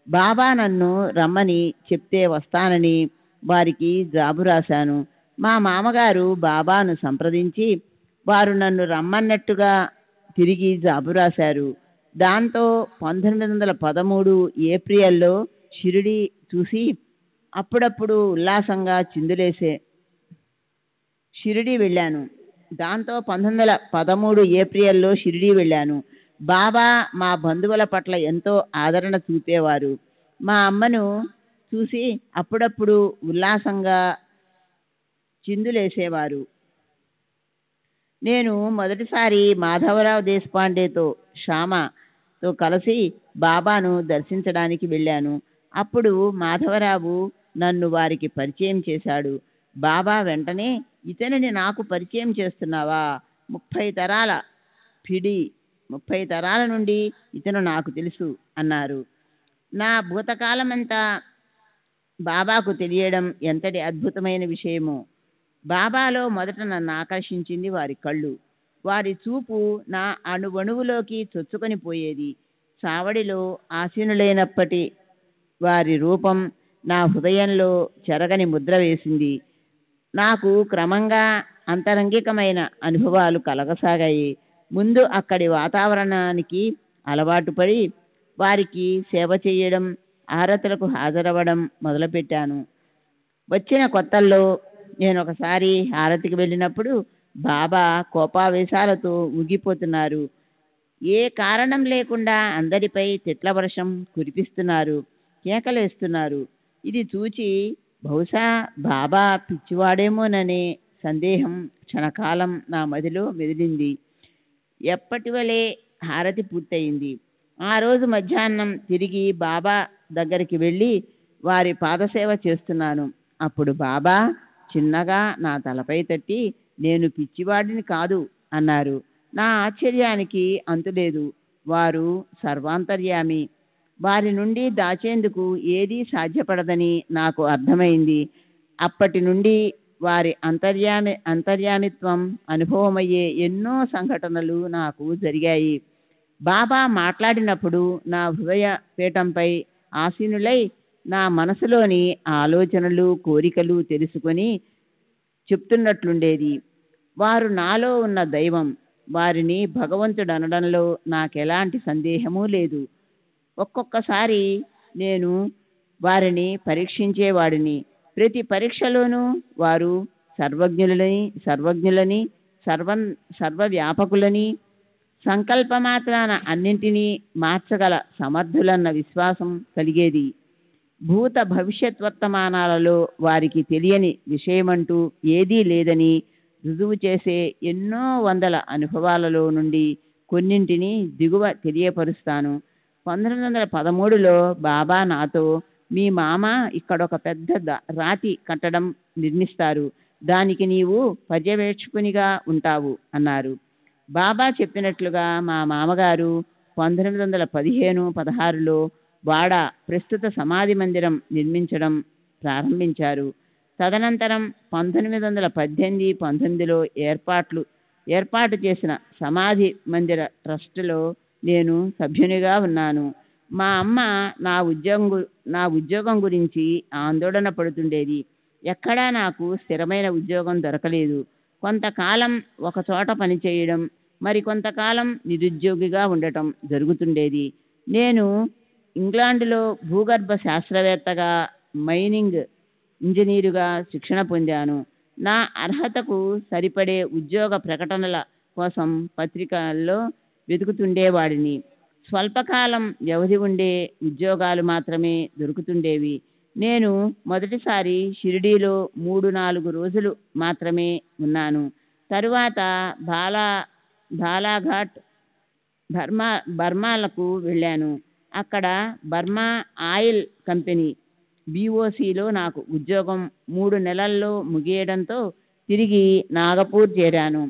బాబా నన్ను రమ్మని చెప్తే వస్తానని వారికి జాబు రాశాను. మా మామగారు బాబాను సంప్రదించి వారు నన్ను రమ్మన్నట్టుగా తిరిగి జాబు రాశారు. దాంతో 1913 ఏప్రిల్లో షిరిడీ చూసి అప్పుడప్పుడు ఉల్లాసంగా చిందులేసే షిరిడీ వెళ్ళాను. దాంతో 1913 ఏప్రిల్లో షిరిడీ వెళ్ళాను. బాబా మా బంధువుల పట్ల ఎంతో ఆదరణ చూపేవారు. మా అమ్మను చూసి అప్పుడప్పుడు ఉల్లాసంగా చిందులేసేవారు. నేను మొదటిసారి మాధవరావు దేశపాండేతో శ్యామతో కలిసి బాబాను దర్శించడానికి వెళ్ళాను. అప్పుడు మాధవరావు నన్ను వారికి పరిచయం చేశాడు. బాబా వెంటనే, ఇతనిని నాకు పరిచయం చేస్తున్నావా? 30 తరాల నుండి ఇతను నాకు తెలుసు అన్నారు. నా భూతకాలమంతా బాబాకు తెలియడం ఎంతటి అద్భుతమైన విషయమో. బాబాలో మొదట నన్ను ఆకర్షించింది వారి కళ్ళు. వారి చూపు నా అణువణువులోకి చొచ్చుకొని పోయేది. చావడిలో ఆసీనులైనప్పటి వారి రూపం నా హృదయంలో చెరగని ముద్ర వేసింది. నాకు క్రమంగా అంతరంగికమైన అనుభవాలు కలగసాగాయి. ముందు అక్కడి వాతావరణానికి అలవాటు పడి వారికి సేవ చేయడం, ఆరతులకు హాజరవ్వడం మొదలుపెట్టాను. వచ్చిన కొత్తల్లో నేను ఒకసారి హారతికి వెళ్ళినప్పుడు బాబా కోపావేశాలతో ఊగిపోతున్నారు. ఏ కారణం లేకుండా అందరిపై తిట్ల వర్షం కురిపిస్తున్నారు, కేకలేస్తున్నారు. ఇది చూచి బహుశా బాబా పిచ్చివాడేమోననే సందేహం క్షణకాలం నా మదిలో మెదిలింది. ఎప్పటివలే హారతి పూర్తయింది. ఆ రోజు మధ్యాహ్నం తిరిగి బాబా దగ్గరికి వెళ్ళి వారి పాదసేవ చేస్తున్నాను. అప్పుడు బాబా చిన్నగా నా తలపై తట్టి, నేను పిచ్చివాడిని కాదు అన్నారు. నా ఆశ్చర్యానికి అంతులేదు. వారు సర్వాంతర్యామి. వారి నుండి దాచేందుకు ఏదీ సాధ్యపడదని నాకు అర్థమైంది. అప్పటి నుండి వారి అంతర్యామిత్వం అనుభవమయ్యే ఎన్నో సంఘటనలు నాకు జరిగాయి. బాబా మాట్లాడినప్పుడు నా హృదయ పీఠంపై ఆసీనులై నా మనసులోని ఆలోచనలు, కోరికలు తెలుసుకొని చెప్తున్నట్లుండేది. వారు నాలో ఉన్న దైవం. వారిని భగవంతుడు అనడంలో నాకెలాంటి సందేహమూ లేదు. ఒక్కొక్కసారి నేను వారిని పరీక్షించేవాడిని. ప్రతి పరీక్షలోనూ వారు సర్వజ్ఞులని, సర్వవ్యాపకులని, సంకల్పమాత్రాన అన్నింటినీ మార్చగల సమర్థులన్న విశ్వాసం కలిగేది. భూత భవిష్యత్ వర్తమానాలలో వారికి తెలియని విషయమంటూ ఏదీ లేదని రుజువు చేసే ఎన్నో వందల అనుభవాలలో నుండి కొన్నింటిని దిగువ తెలియపరుస్తాను. 1913లో బాబా నాతో, మీ మామ ఇక్కడ ఒక పెద్ద రాతి కట్టడం నిర్మిస్తారు, దానికి నీవు పర్యవేక్షకునిగా ఉంటావు అన్నారు. బాబా చెప్పినట్లుగా మా మామగారు 1915-16లో వాడ ప్రస్తుత సమాధి మందిరం నిర్మించడం ప్రారంభించారు. తదనంతరం 1918-19లో ఏర్పాటు చేసిన సమాధి మందిర ట్రస్టులో నేను సభ్యునిగా ఉన్నాను. మా అమ్మ నా ఉద్యోగం గురించి ఆందోళన పడుతుండేది. ఎక్కడా నాకు స్థిరమైన ఉద్యోగం దొరకలేదు. కొంతకాలం ఒక చోట పనిచేయడం, మరి కొంతకాలం నిరుద్యోగిగా ఉండటం జరుగుతుండేది. నేను ఇంగ్లాండ్లో భూగర్భ శాస్త్రవేత్తగా, మైనింగ్ ఇంజనీరుగా శిక్షణ పొందాను. నా అర్హతకు సరిపడే ఉద్యోగ ప్రకటనల కోసం పత్రికల్లో వెతుకుతుండేవాడిని. స్వల్పకాలం వ్యవధి ఉండే ఉద్యోగాలు మాత్రమే దొరుకుతుండేవి. నేను మొదటిసారి షిరిడీలో 3-4 రోజులు మాత్రమే ఉన్నాను. తరువాత బాలాఘాట్, బర్మాలకు వెళ్ళాను. అక్కడ బర్మా ఆయిల్ కంపెనీ BOCలో నాకు ఉద్యోగం 3 నెలల్లో ముగియడంతో తిరిగి నాగపూర్ చేరాను.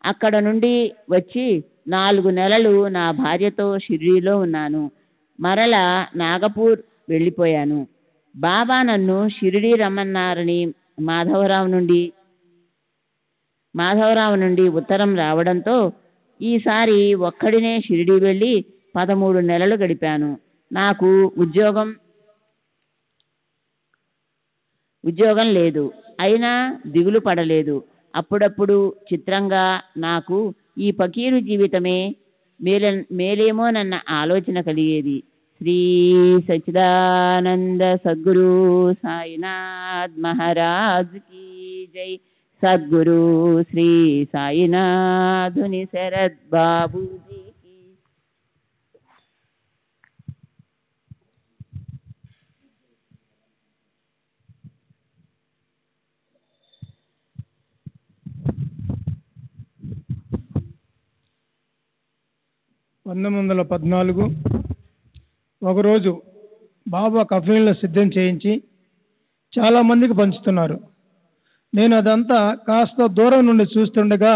అక్కడ నుండి వచ్చి 4 నెలలు నా భార్యతో షిరిడీలో ఉన్నాను. మరలా నాగపూర్ వెళ్ళిపోయాను. బాబా నన్ను షిరిడీ రమ్మన్నారని మాధవరావు నుండి ఉత్తరం రావడంతో ఈసారి ఒక్కడినే షిరిడీ వెళ్ళి 13 నెలలు గడిపాను. నాకు ఉద్యోగం లేదు. అయినా దిగులు పడలేదు. అప్పుడప్పుడు చిత్రంగా నాకు ఈ ఫకీరు జీవితమే మేలేమోనన్న ఆలోచన కలిగేది. శ్రీ సచ్చిదానంద సద్గురు సాయినాథ్ మహారాజ్ కీ జై. సద్గురు శ్రీ సాయినాథుని శరత్ బాబూజీ కీ. ఒకరోజు బాబా కఫీన్లు సిద్ధం చేయించి చాలామందికి పంచుతున్నారు. నేను అదంతా కాస్త దూరం నుండి చూస్తుండగా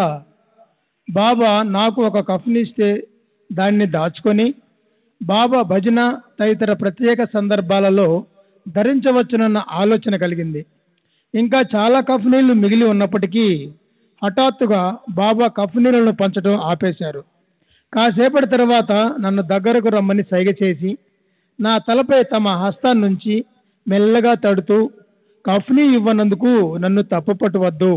బాబా నాకు ఒక కఫన్ ఇస్తే దాన్ని దాచుకొని బాబా భజన తదితర ప్రత్యేక సందర్భాలలో ధరించవచ్చునన్న ఆలోచన కలిగింది. ఇంకా చాలా కఫనీళ్లు మిగిలి ఉన్నప్పటికీ హఠాత్తుగా బాబా కఫనీలను పంచడం ఆపేశారు. కాసేపటి తర్వాత నన్ను దగ్గరకు రమ్మని సైగ చేసి నా తలపై తమ హస్తాన్నుంచి మెల్లగా తడుతూ, కఫ్నీ ఇవ్వనందుకు నన్ను తప్పుపట్టవద్దు,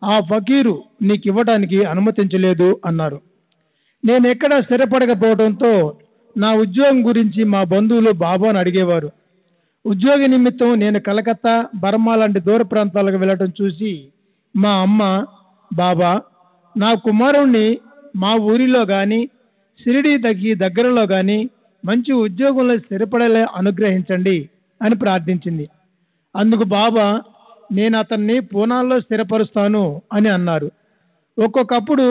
ఆ ఫకీరు నీకు ఇవ్వడానికి అనుమతించలేదు అన్నారు. నేను ఎక్కడా స్థిరపడకపోవడంతో నా ఉద్యోగం గురించి మా బంధువులు బాబాను అడిగేవారు. ఉద్యోగ నిమిత్తం నేను కలకత్తా, బర్మా లాంటి దూర ప్రాంతాలకు వెళ్ళటం చూసి మా అమ్మ, బాబా నా కుమారుణ్ణి మా ఊరిలో కానీ షిరిడీ దగ్గరలో కానీ మంచి ఉద్యోగంలో స్థిరపడేలా అనుగ్రహించండి అని ప్రార్థించింది. అందుకు బాబా, నేను అతన్ని పూనాలో స్థిరపరుస్తాను అని అన్నారు. ఒక్కొక్కప్పుడు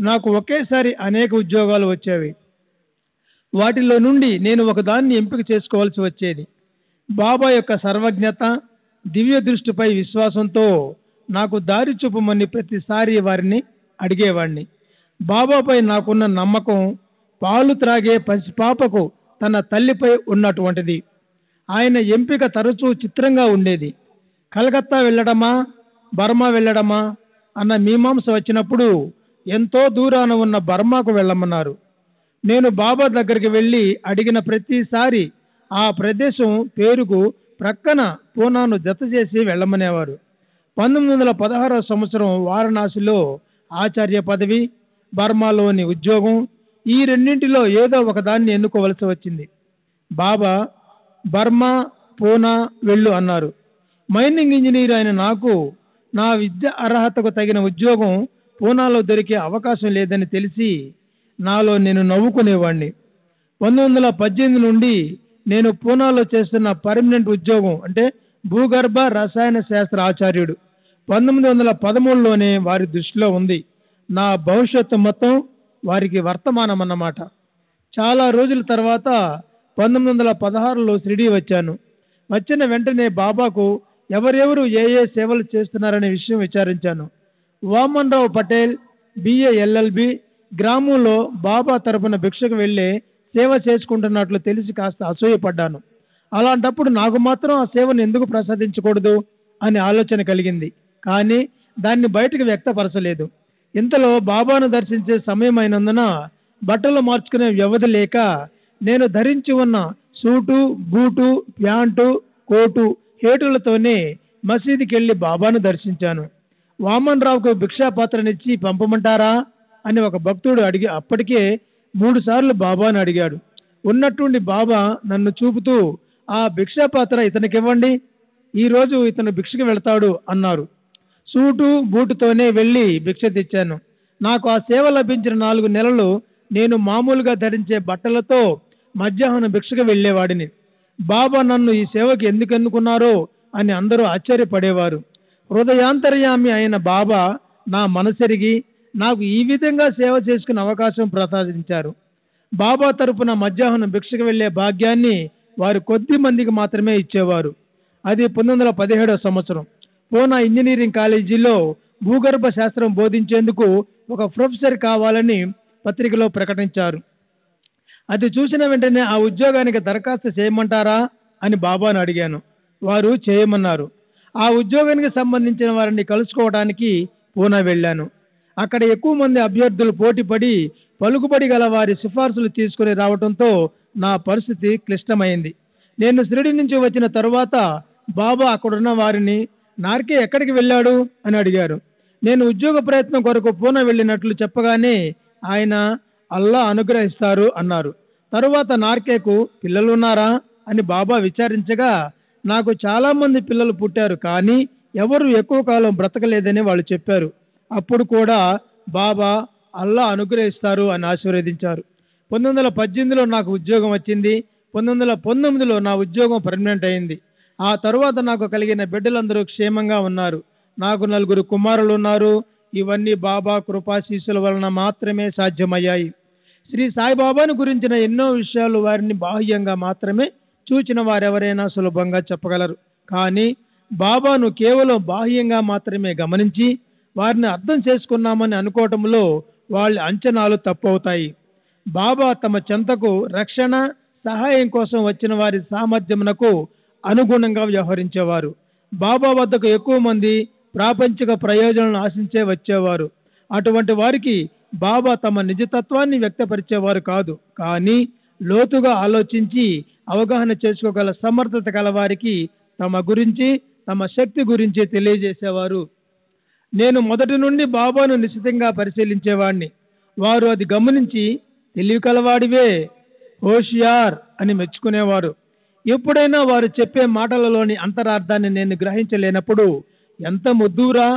నాకు ఒకేసారి అనేక ఉద్యోగాలు వచ్చేవి. వాటిలో నుండి నేను ఒకదాన్ని ఎంపిక చేసుకోవాల్సి వచ్చేది. బాబా యొక్క సర్వజ్ఞత, దివ్య దృష్టిపై విశ్వాసంతో నాకు దారి చూపమని ప్రతిసారి వారిని అడిగేవాడిని. బాబాపై నాకున్న నమ్మకం పాలు త్రాగే పసిపాపకు తన తల్లిపై ఉన్నటువంటిది. ఆయన ఎంపిక తరచూ చిత్రంగా ఉండేది. కలకత్తా వెళ్ళడమా, బర్మా వెళ్ళడమా అన్న మీమాంస వచ్చినప్పుడు ఎంతో దూరాన ఉన్న బర్మాకు వెళ్ళమన్నారు. నేను బాబా దగ్గరికి వెళ్ళి అడిగిన ప్రతిసారి ఆ ప్రదేశం పేరుకు ప్రక్కన పూనాను జత చేసి వెళ్ళమనేవారు. 1916వ సంవత్సరం వారణాసిలో ఆచార్య పదవి, బర్మాలోని ఉద్యోగం, ఈ రెండింటిలో ఏదో ఒకదాన్ని ఎన్నుకోవలసి వచ్చింది. బాబా బర్మా, పూనా వెళ్ళు అన్నారు. మైనింగ్ ఇంజనీర్ అయిన నాకు నా విద్య అర్హతకు తగిన ఉద్యోగం పూనాలో దొరికే అవకాశం లేదని తెలిసి నాలో నేను నవ్వుకునేవాడిని. 1918 నుండి నేను పూనాలో చేస్తున్న పర్మనెంట్ ఉద్యోగం అంటే భూగర్భ రసాయన శాస్త్ర ఆచార్యుడు 1913లోనే వారి దృష్టిలో ఉంది. నా భవిష్యత్తు మొత్తం వారికి వర్తమానం అన్నమాట. చాలా రోజుల తర్వాత 1916లో షిరిడీ వచ్చాను. వచ్చిన వెంటనే బాబాకు ఎవరెవరు ఏ ఏ సేవలు చేస్తున్నారనే విషయం విచారించాను. వామన్ రావు పటేల్ BA LLB గ్రామంలో బాబా తరపున భిక్షకు వెళ్ళే సేవ చేసుకుంటున్నట్లు తెలిసి కాస్త అసూయపడ్డాను. అలాంటప్పుడు నాకు మాత్రం ఆ సేవను ఎందుకు ప్రసాదించకూడదు అనే ఆలోచన కలిగింది. కానీ దాన్ని బయటకు వ్యక్తపరచలేదు. ఇంతలో బాబాను దర్శించే సమయం అయినందున బట్టలు మార్చుకునే వ్యవధి లేక నేను ధరించి ఉన్న సూటు, బూటు, ప్యాంటు, కోటు, హేటులతోనే మసీదుకి వెళ్ళి బాబాను దర్శించాను. వామన్ రావుకు భిక్షాపాత్రనిచ్చి పంపమంటారా అని ఒక భక్తుడు అడిగి అప్పటికే 3 సార్లు బాబాను అడిగాడు. ఉన్నట్టుండి బాబా నన్ను చూపుతూ, ఆ భిక్షాపాత్ర ఇతనికివ్వండి, ఈరోజు ఇతను భిక్షకు వెళ్తాడు అన్నారు. సూటు, బూటుతోనే వెళ్ళి భిక్ష తెచ్చాను. నాకు ఆ సేవ లభించిన 4 నెలలు నేను మామూలుగా ధరించే బట్టలతో మధ్యాహ్నం భిక్షకు వెళ్ళేవాడిని. బాబా నన్ను ఈ సేవకి ఎందుకు ఎన్నుకున్నారో అని అందరూ ఆశ్చర్యపడేవారు. హృదయాంతర్యామి అయిన బాబా నా మనసెరిగి నాకు ఈ విధంగా సేవ చేసుకునే అవకాశం ప్రసాదించారు. బాబా తరపున మధ్యాహ్నం భిక్షకు వెళ్లే భాగ్యాన్ని వారు కొద్ది మందికి మాత్రమే ఇచ్చేవారు. అది 1917వ సంవత్సరం. పూనా ఇంజనీరింగ్ కాలేజీలో భూగర్భ శాస్త్రం బోధించేందుకు ఒక ప్రొఫెసర్ కావాలని పత్రికలో ప్రకటించారు. అది చూసిన వెంటనే ఆ ఉద్యోగానికి దరఖాస్తు చేయమంటారా అని బాబాను అడిగాను. వారు చేయమన్నారు. ఆ ఉద్యోగానికి సంబంధించిన వారిని కలుసుకోవడానికి పూనా వెళ్ళాను. అక్కడ ఎక్కువ మంది అభ్యర్థులు పోటీపడి పలుకుబడి గల వారి సిఫార్సులు తీసుకుని రావడంతో నా పరిస్థితి క్లిష్టమైంది. నేను షిరిడి నుంచి వచ్చిన తరువాత బాబా అక్కడున్న వారిని నార్కే ఎక్కడికి వెళ్ళాడు అని అడిగారు. నేను ఉద్యోగ ప్రయత్నం కొరకు పూనా వెళ్ళినట్లు చెప్పగానే ఆయన అల్లా అనుగ్రహిస్తారు అన్నారు. తరువాత నార్కేకు పిల్లలున్నారా అని బాబా విచారించగా నాకు చాలా మంది పిల్లలు పుట్టారు, కానీ ఎవరు ఎక్కువ కాలం బ్రతకలేదని వాళ్ళు చెప్పారు. అప్పుడు కూడా బాబా అల్లా అనుగ్రహిస్తారు అని ఆశీర్వదించారు. 1918లో నాకు ఉద్యోగం వచ్చింది. 1919లో నా ఉద్యోగం పర్మనెంట్ అయింది. ఆ తరువాత నాకు కలిగిన బిడ్డలందరూ క్షేమంగా ఉన్నారు. నాకు 4 కుమారులు ఉన్నారు. ఇవన్నీ బాబా కృపాశీస్సుల వలన మాత్రమే సాధ్యమయ్యాయి. శ్రీ సాయిబాబాను గురించిన ఎన్నో విషయాలు వారిని బాహ్యంగా మాత్రమే చూచిన వారెవరైనా సులభంగా చెప్పగలరు. కానీ బాబాను కేవలం బాహ్యంగా మాత్రమే గమనించి వారిని అర్థం చేసుకున్నామని అనుకోవటంలో వాళ్ళ అంచనాలు తప్పవుతాయి. బాబా తమ చెంతకు రక్షణ సహాయం కోసం వచ్చిన వారి సామర్థ్యమునకు అనుగుణంగా వ్యవహరించేవారు. బాబా వద్దకు ఎక్కువ మంది ప్రాపంచిక ప్రయోజనాలను ఆశించే వచ్చేవారు. అటువంటి వారికి బాబా తమ నిజతత్వాన్ని వ్యక్తపరిచేవారు కాదు, కానీ లోతుగా ఆలోచించి అవగాహన చేసుకోగల సమర్థత గల వారికి తమ గురించి తమ శక్తి గురించి తెలియజేసేవారు. నేను మొదటి నుండి బాబాను నిశ్చితంగా పరిశీలించేవాడిని. వారు అది గమనించి తెలివి కలవాడివే, హోషియార్ అని మెచ్చుకునేవారు. ఎప్పుడైనా వారు చెప్పే మాటలలోని అంతరార్థాన్ని నేను గ్రహించలేనప్పుడు ఎంత ముద్దురా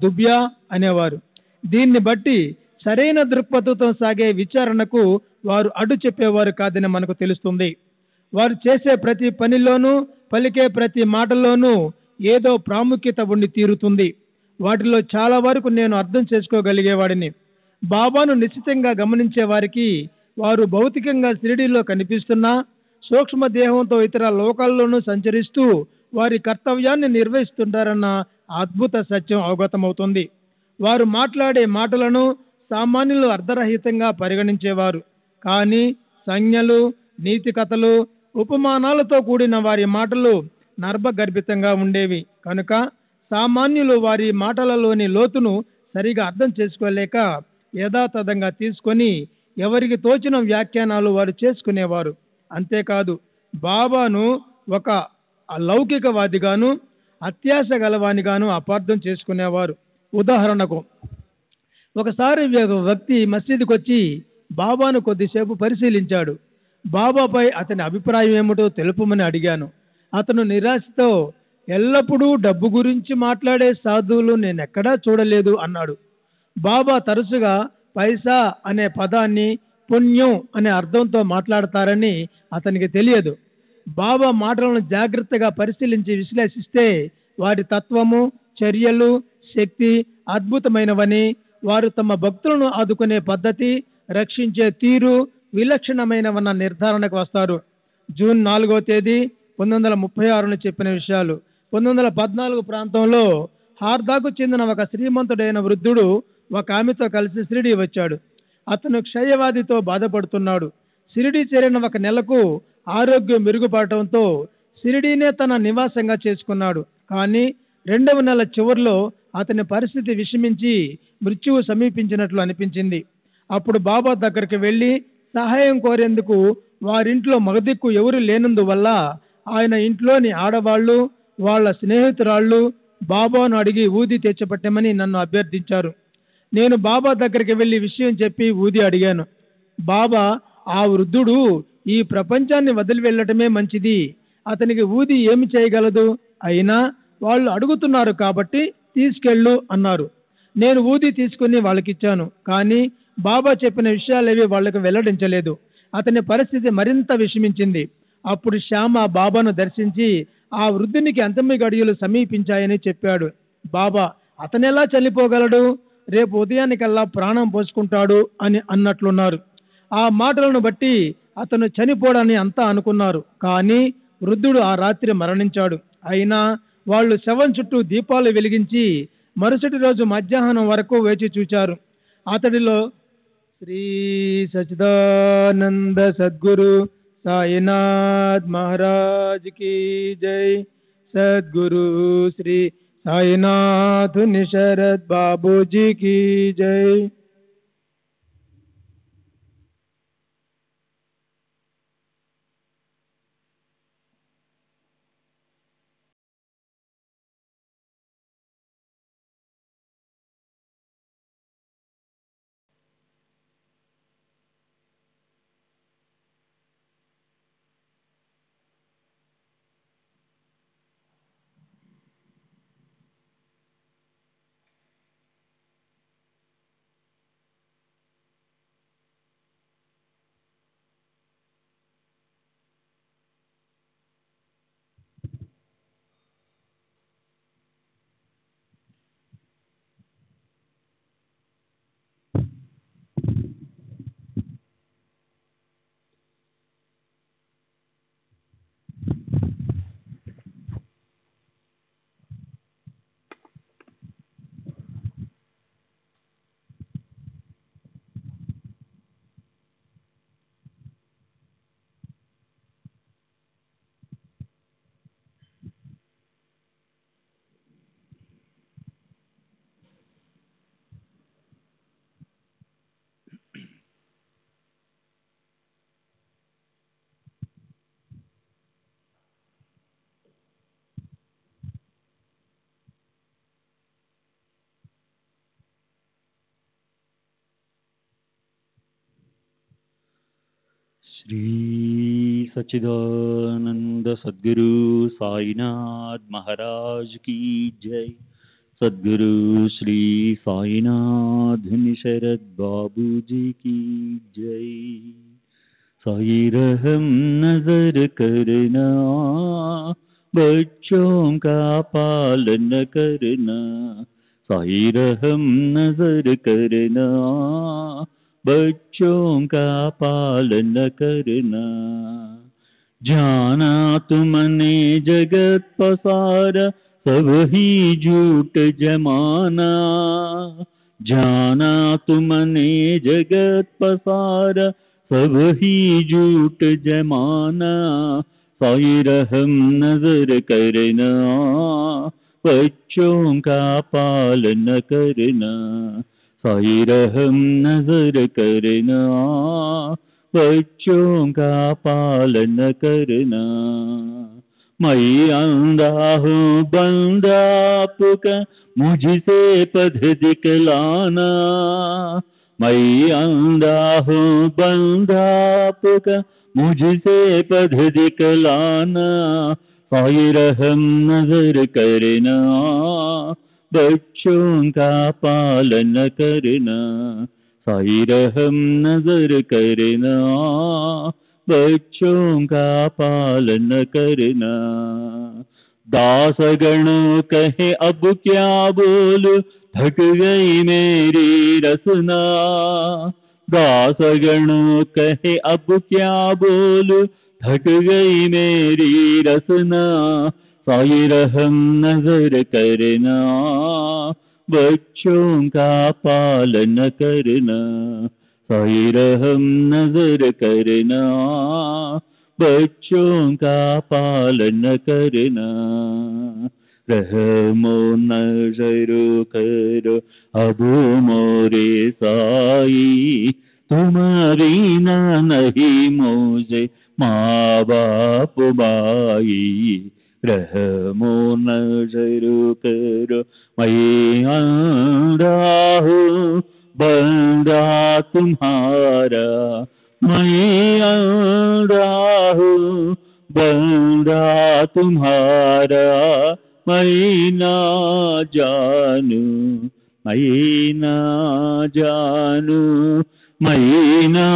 దుబ్యా అనేవారు. దీన్ని బట్టి సరైన దృక్పథంతో సాగే విచారణకు వారు అడ్డు చెప్పేవారు కాదని మనకు తెలుస్తుంది. వారు చేసే ప్రతి పనిలోనూ పలికే ప్రతి మాటలోనూ ఏదో ప్రాముఖ్యత ఉండి తీరుతుంది. వాటిలో చాలా వరకు నేను అర్థం చేసుకోగలిగేవాడిని. బాబాను నిశ్చితంగా గమనించే వారికి వారు భౌతికంగా షిరిడీలో కనిపిస్తున్నా సూక్ష్మ దేహంతో ఇతర లోకాల్లోనూ సంచరిస్తూ వారి కర్తవ్యాన్ని నిర్వహిస్తుంటారన్న అద్భుత సత్యం అవగతమవుతుంది. వారు మాట్లాడే మాటలను సామాన్యులు అర్ధరహితంగా పరిగణించేవారు, కానీ సంజ్ఞలు, నీతి కథలు, ఉపమానాలతో కూడిన వారి మాటలు నర్భగర్భితంగా ఉండేవి. కనుక సామాన్యులు వారి మాటలలోని లోతును సరిగా అర్థం చేసుకోలేక యథాతథంగా తీసుకొని ఎవరికి తోచిన వ్యాఖ్యానాలు వారు చేసుకునేవారు. అంతేకాదు బాబాను ఒక అలౌకికవాదిగాను అత్యాశ గలవానిగాను అపార్థం చేసుకునేవారు. ఉదాహరణకు ఒకసారి ఒక వ్యక్తి మసీదుకి వచ్చి బాబాను కొద్దిసేపు పరిశీలించాడు. బాబాపై అతని అభిప్రాయం ఏమిటో తెలుపమని అడిగాను. అతను నిరాశతో ఎల్లప్పుడూ డబ్బు గురించి మాట్లాడే సాధువులు నేనెక్కడా చూడలేదు అన్నాడు. బాబా తరచుగా పైసా అనే పదాన్ని పుణ్యం అనే అర్థంతో మాట్లాడతారని అతనికి తెలియదు. బాబా మాటలను జాగ్రత్తగా పరిశీలించి విశ్లేషిస్తే వారి తత్వము, చర్యలు, శక్తి అద్భుతమైనవని, వారు తమ భక్తులను ఆదుకునే పద్ధతి, రక్షించే తీరు విలక్షణమైనవన్న నిర్ధారణకు వస్తారు. జూన్ 4వ తేదీ 1936 చెప్పిన విషయాలు. 1914 ప్రాంతంలో హార్దాకు చెందిన ఒక శ్రీమంతుడైన వృద్ధుడు ఒక ఆమెతో కలిసి షిరిడి వచ్చాడు. అతను క్షయవ్యాధితో బాధపడుతున్నాడు. షిరిడి చేరిన 1 నెలకు ఆరోగ్యం మెరుగుపడటంతో షిరిడీనే తన నివాసంగా చేసుకున్నాడు. కానీ 2వ నెల చివరిలో అతని పరిస్థితి విషమించి మృత్యువు సమీపించినట్లు అనిపించింది. అప్పుడు బాబా దగ్గరికి వెళ్ళి సహాయం కోరేందుకు వారింట్లో మగదిక్కు ఎవరు లేనందువల్ల ఆయన ఇంట్లోని ఆడవాళ్లు, వాళ్ళ స్నేహితురాళ్ళు బాబాను అడిగి ఊది తెచ్చిపెట్టమని నన్ను అభ్యర్థించారు. నేను బాబా దగ్గరికి వెళ్ళి విషయం చెప్పి ఊది అడిగాను. బాబా, ఆ వృద్ధుడు ఈ ప్రపంచాన్ని వదిలి వెళ్ళటమే మంచిది, అతనికి ఊది ఏమి చేయగలదు, అయినా వాళ్ళు అడుగుతున్నారు కాబట్టి తీసుకెళ్ళు అన్నారు. నేను ఊది తీసుకుని వాళ్ళకిచ్చాను. కానీ బాబా చెప్పిన విషయాలేవి వాళ్లకు వెల్లడించలేదు. అతని పరిస్థితి మరింత విషమించింది. అప్పుడు శ్యామ బాబాను దర్శించి ఆ వృద్ధునికి అంతిమ గడియలు సమీపించాయని చెప్పాడు. బాబా, అతనెలా చనిపోగలడు, రేపు ఉదయానికల్లా ప్రాణం పోసుకుంటాడు అని అన్నట్లున్నారు. ఆ మాటలను బట్టి అతను చనిపోడని అంతా అనుకున్నారు. కానీ వృద్ధుడు ఆ రాత్రి మరణించాడు. అయినా వాళ్ళు శవం చుట్టూ దీపాలు వెలిగించి మరుసటి రోజు మధ్యాహ్నం వరకు వేచి చూచారు. అతడిలో శ్రీ సచిదానంద సద్గురు సాయినాథ్ మహారాజ్ की जय. सद्गुरु श्री साईनाथ निशरद बाबू जी की जय. श्री सच्चिदानंद सद्गुरु साईनाथ महाराज की जय. सद्गुरु श्री साईनाथ निशरद बाबू जी की जय. साई रहम नजर करना, बच्चों का पालन करना. साई रहम नजर करना, बच्चों का पालन करना. जाना तुमने जगत पसारा, सब ही झूठ जमाना. जाना तुमने जगत पसारा, सब ही झूठ जमाना. साई रहम नजर करना, बच्चों का पालन करना. साई रहम नजर करना, बच्चों का पालन करना. मैं अंधा हूँ बंदा आपका, मुझसे पथ दिखलाना. मैं अंधा हूँ बंदा आपका, मुझसे पथ दिखलाना. साई रहम नजर करना, बच्चों का पालन करना. साई रहम नजर करना, बच्चों का पालन करना. दासगण कहे अब क्या बोलूं, थक गई मेरी रसना. दासगण कहे अब क्या बोलूं, थक गई मेरी रसना. साई रहम नजर करना, बच्चों का पालन करना. साई रहम नजर करना, बच्चों का पालन करना. रहमो नजर करो अब मोरे साई, तुम्हारी ना नहीं मुझे माँ बाप बाई. रहमो नजर करो मैं अंधा हूँ बंदा तुम्हारा. मैं अंधा हूँ बंदा तुम्हारा. मैं ना जानू, मैं ना जानू, मैं ना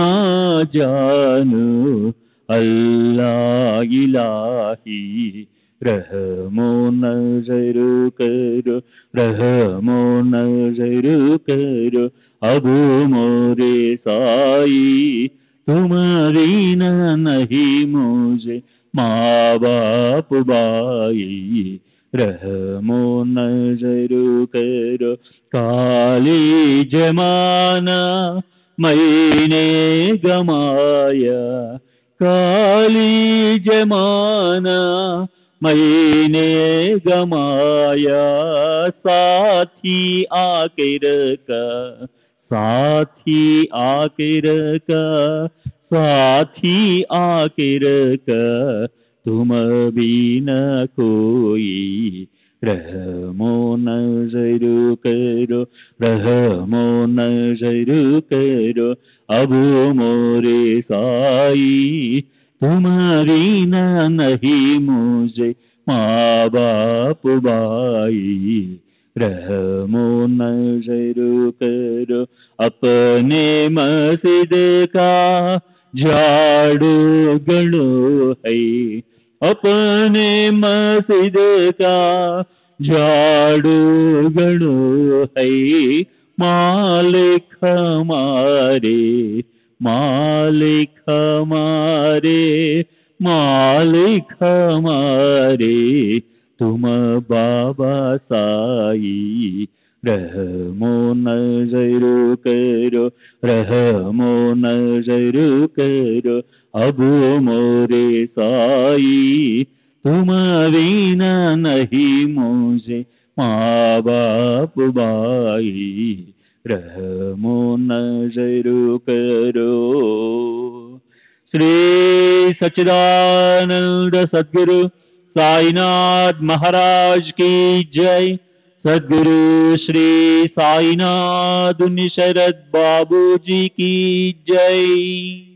जानू अल्लाह इलाही. रहमो नजर करो, रहमो नजर करो अब मोरे साई. तुम्हारी ना नहीं मुझे माँ बाप बाई. रहमो नजर करो करो काली जमाना मैंने गमाया काली जमाना मैंने गमाया साथी आकर का साथी आकर का साथी आकर का तुम बिना कोई रहमो नजर करो रहमो नजर करो अब मोरे साई तुम बिना नहीं मुझे माँ बाप भाई रहमो नजर करो अपने मस्जिद का झाड़ू गणो है अपने मस्जिद का झाड़ू गणो है मालिक हमारे मालिक हमारे मालिक हमारे तुम बाबा साई रहमो नजर करो रहमो नजर करो अब मोरे साई तुम बिना नहीं मुझे माँ बाप भाई रहमो नजर करो। श्री सच्चिदानंद सद्गुरु साईनाथ महाराज की जय। सद्गुरु श्री साईनाथ शरद बाबू जी की जय।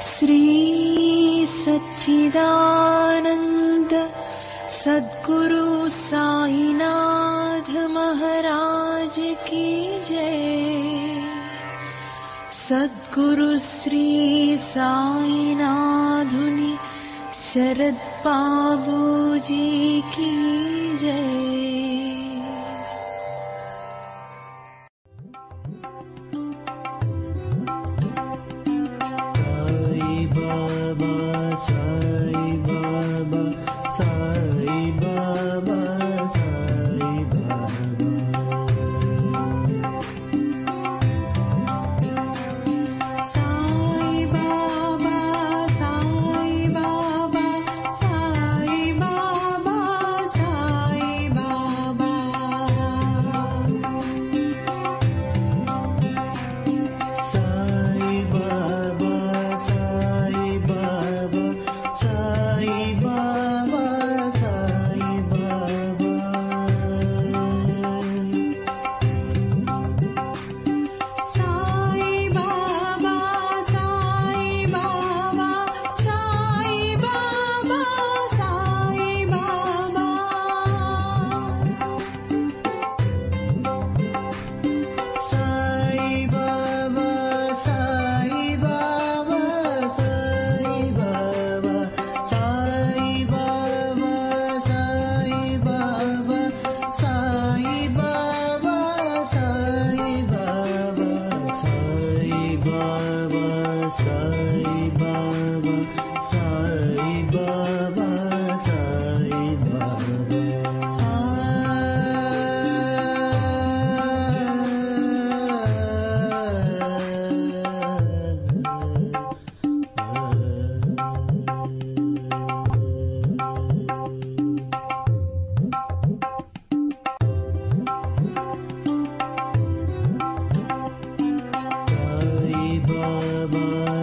श्री सच्चिदानंद सद्गुरु साईनाथ महाराज की जय। सद्गुरु श्री साईनाथुनि शरद बाबू जी की जय।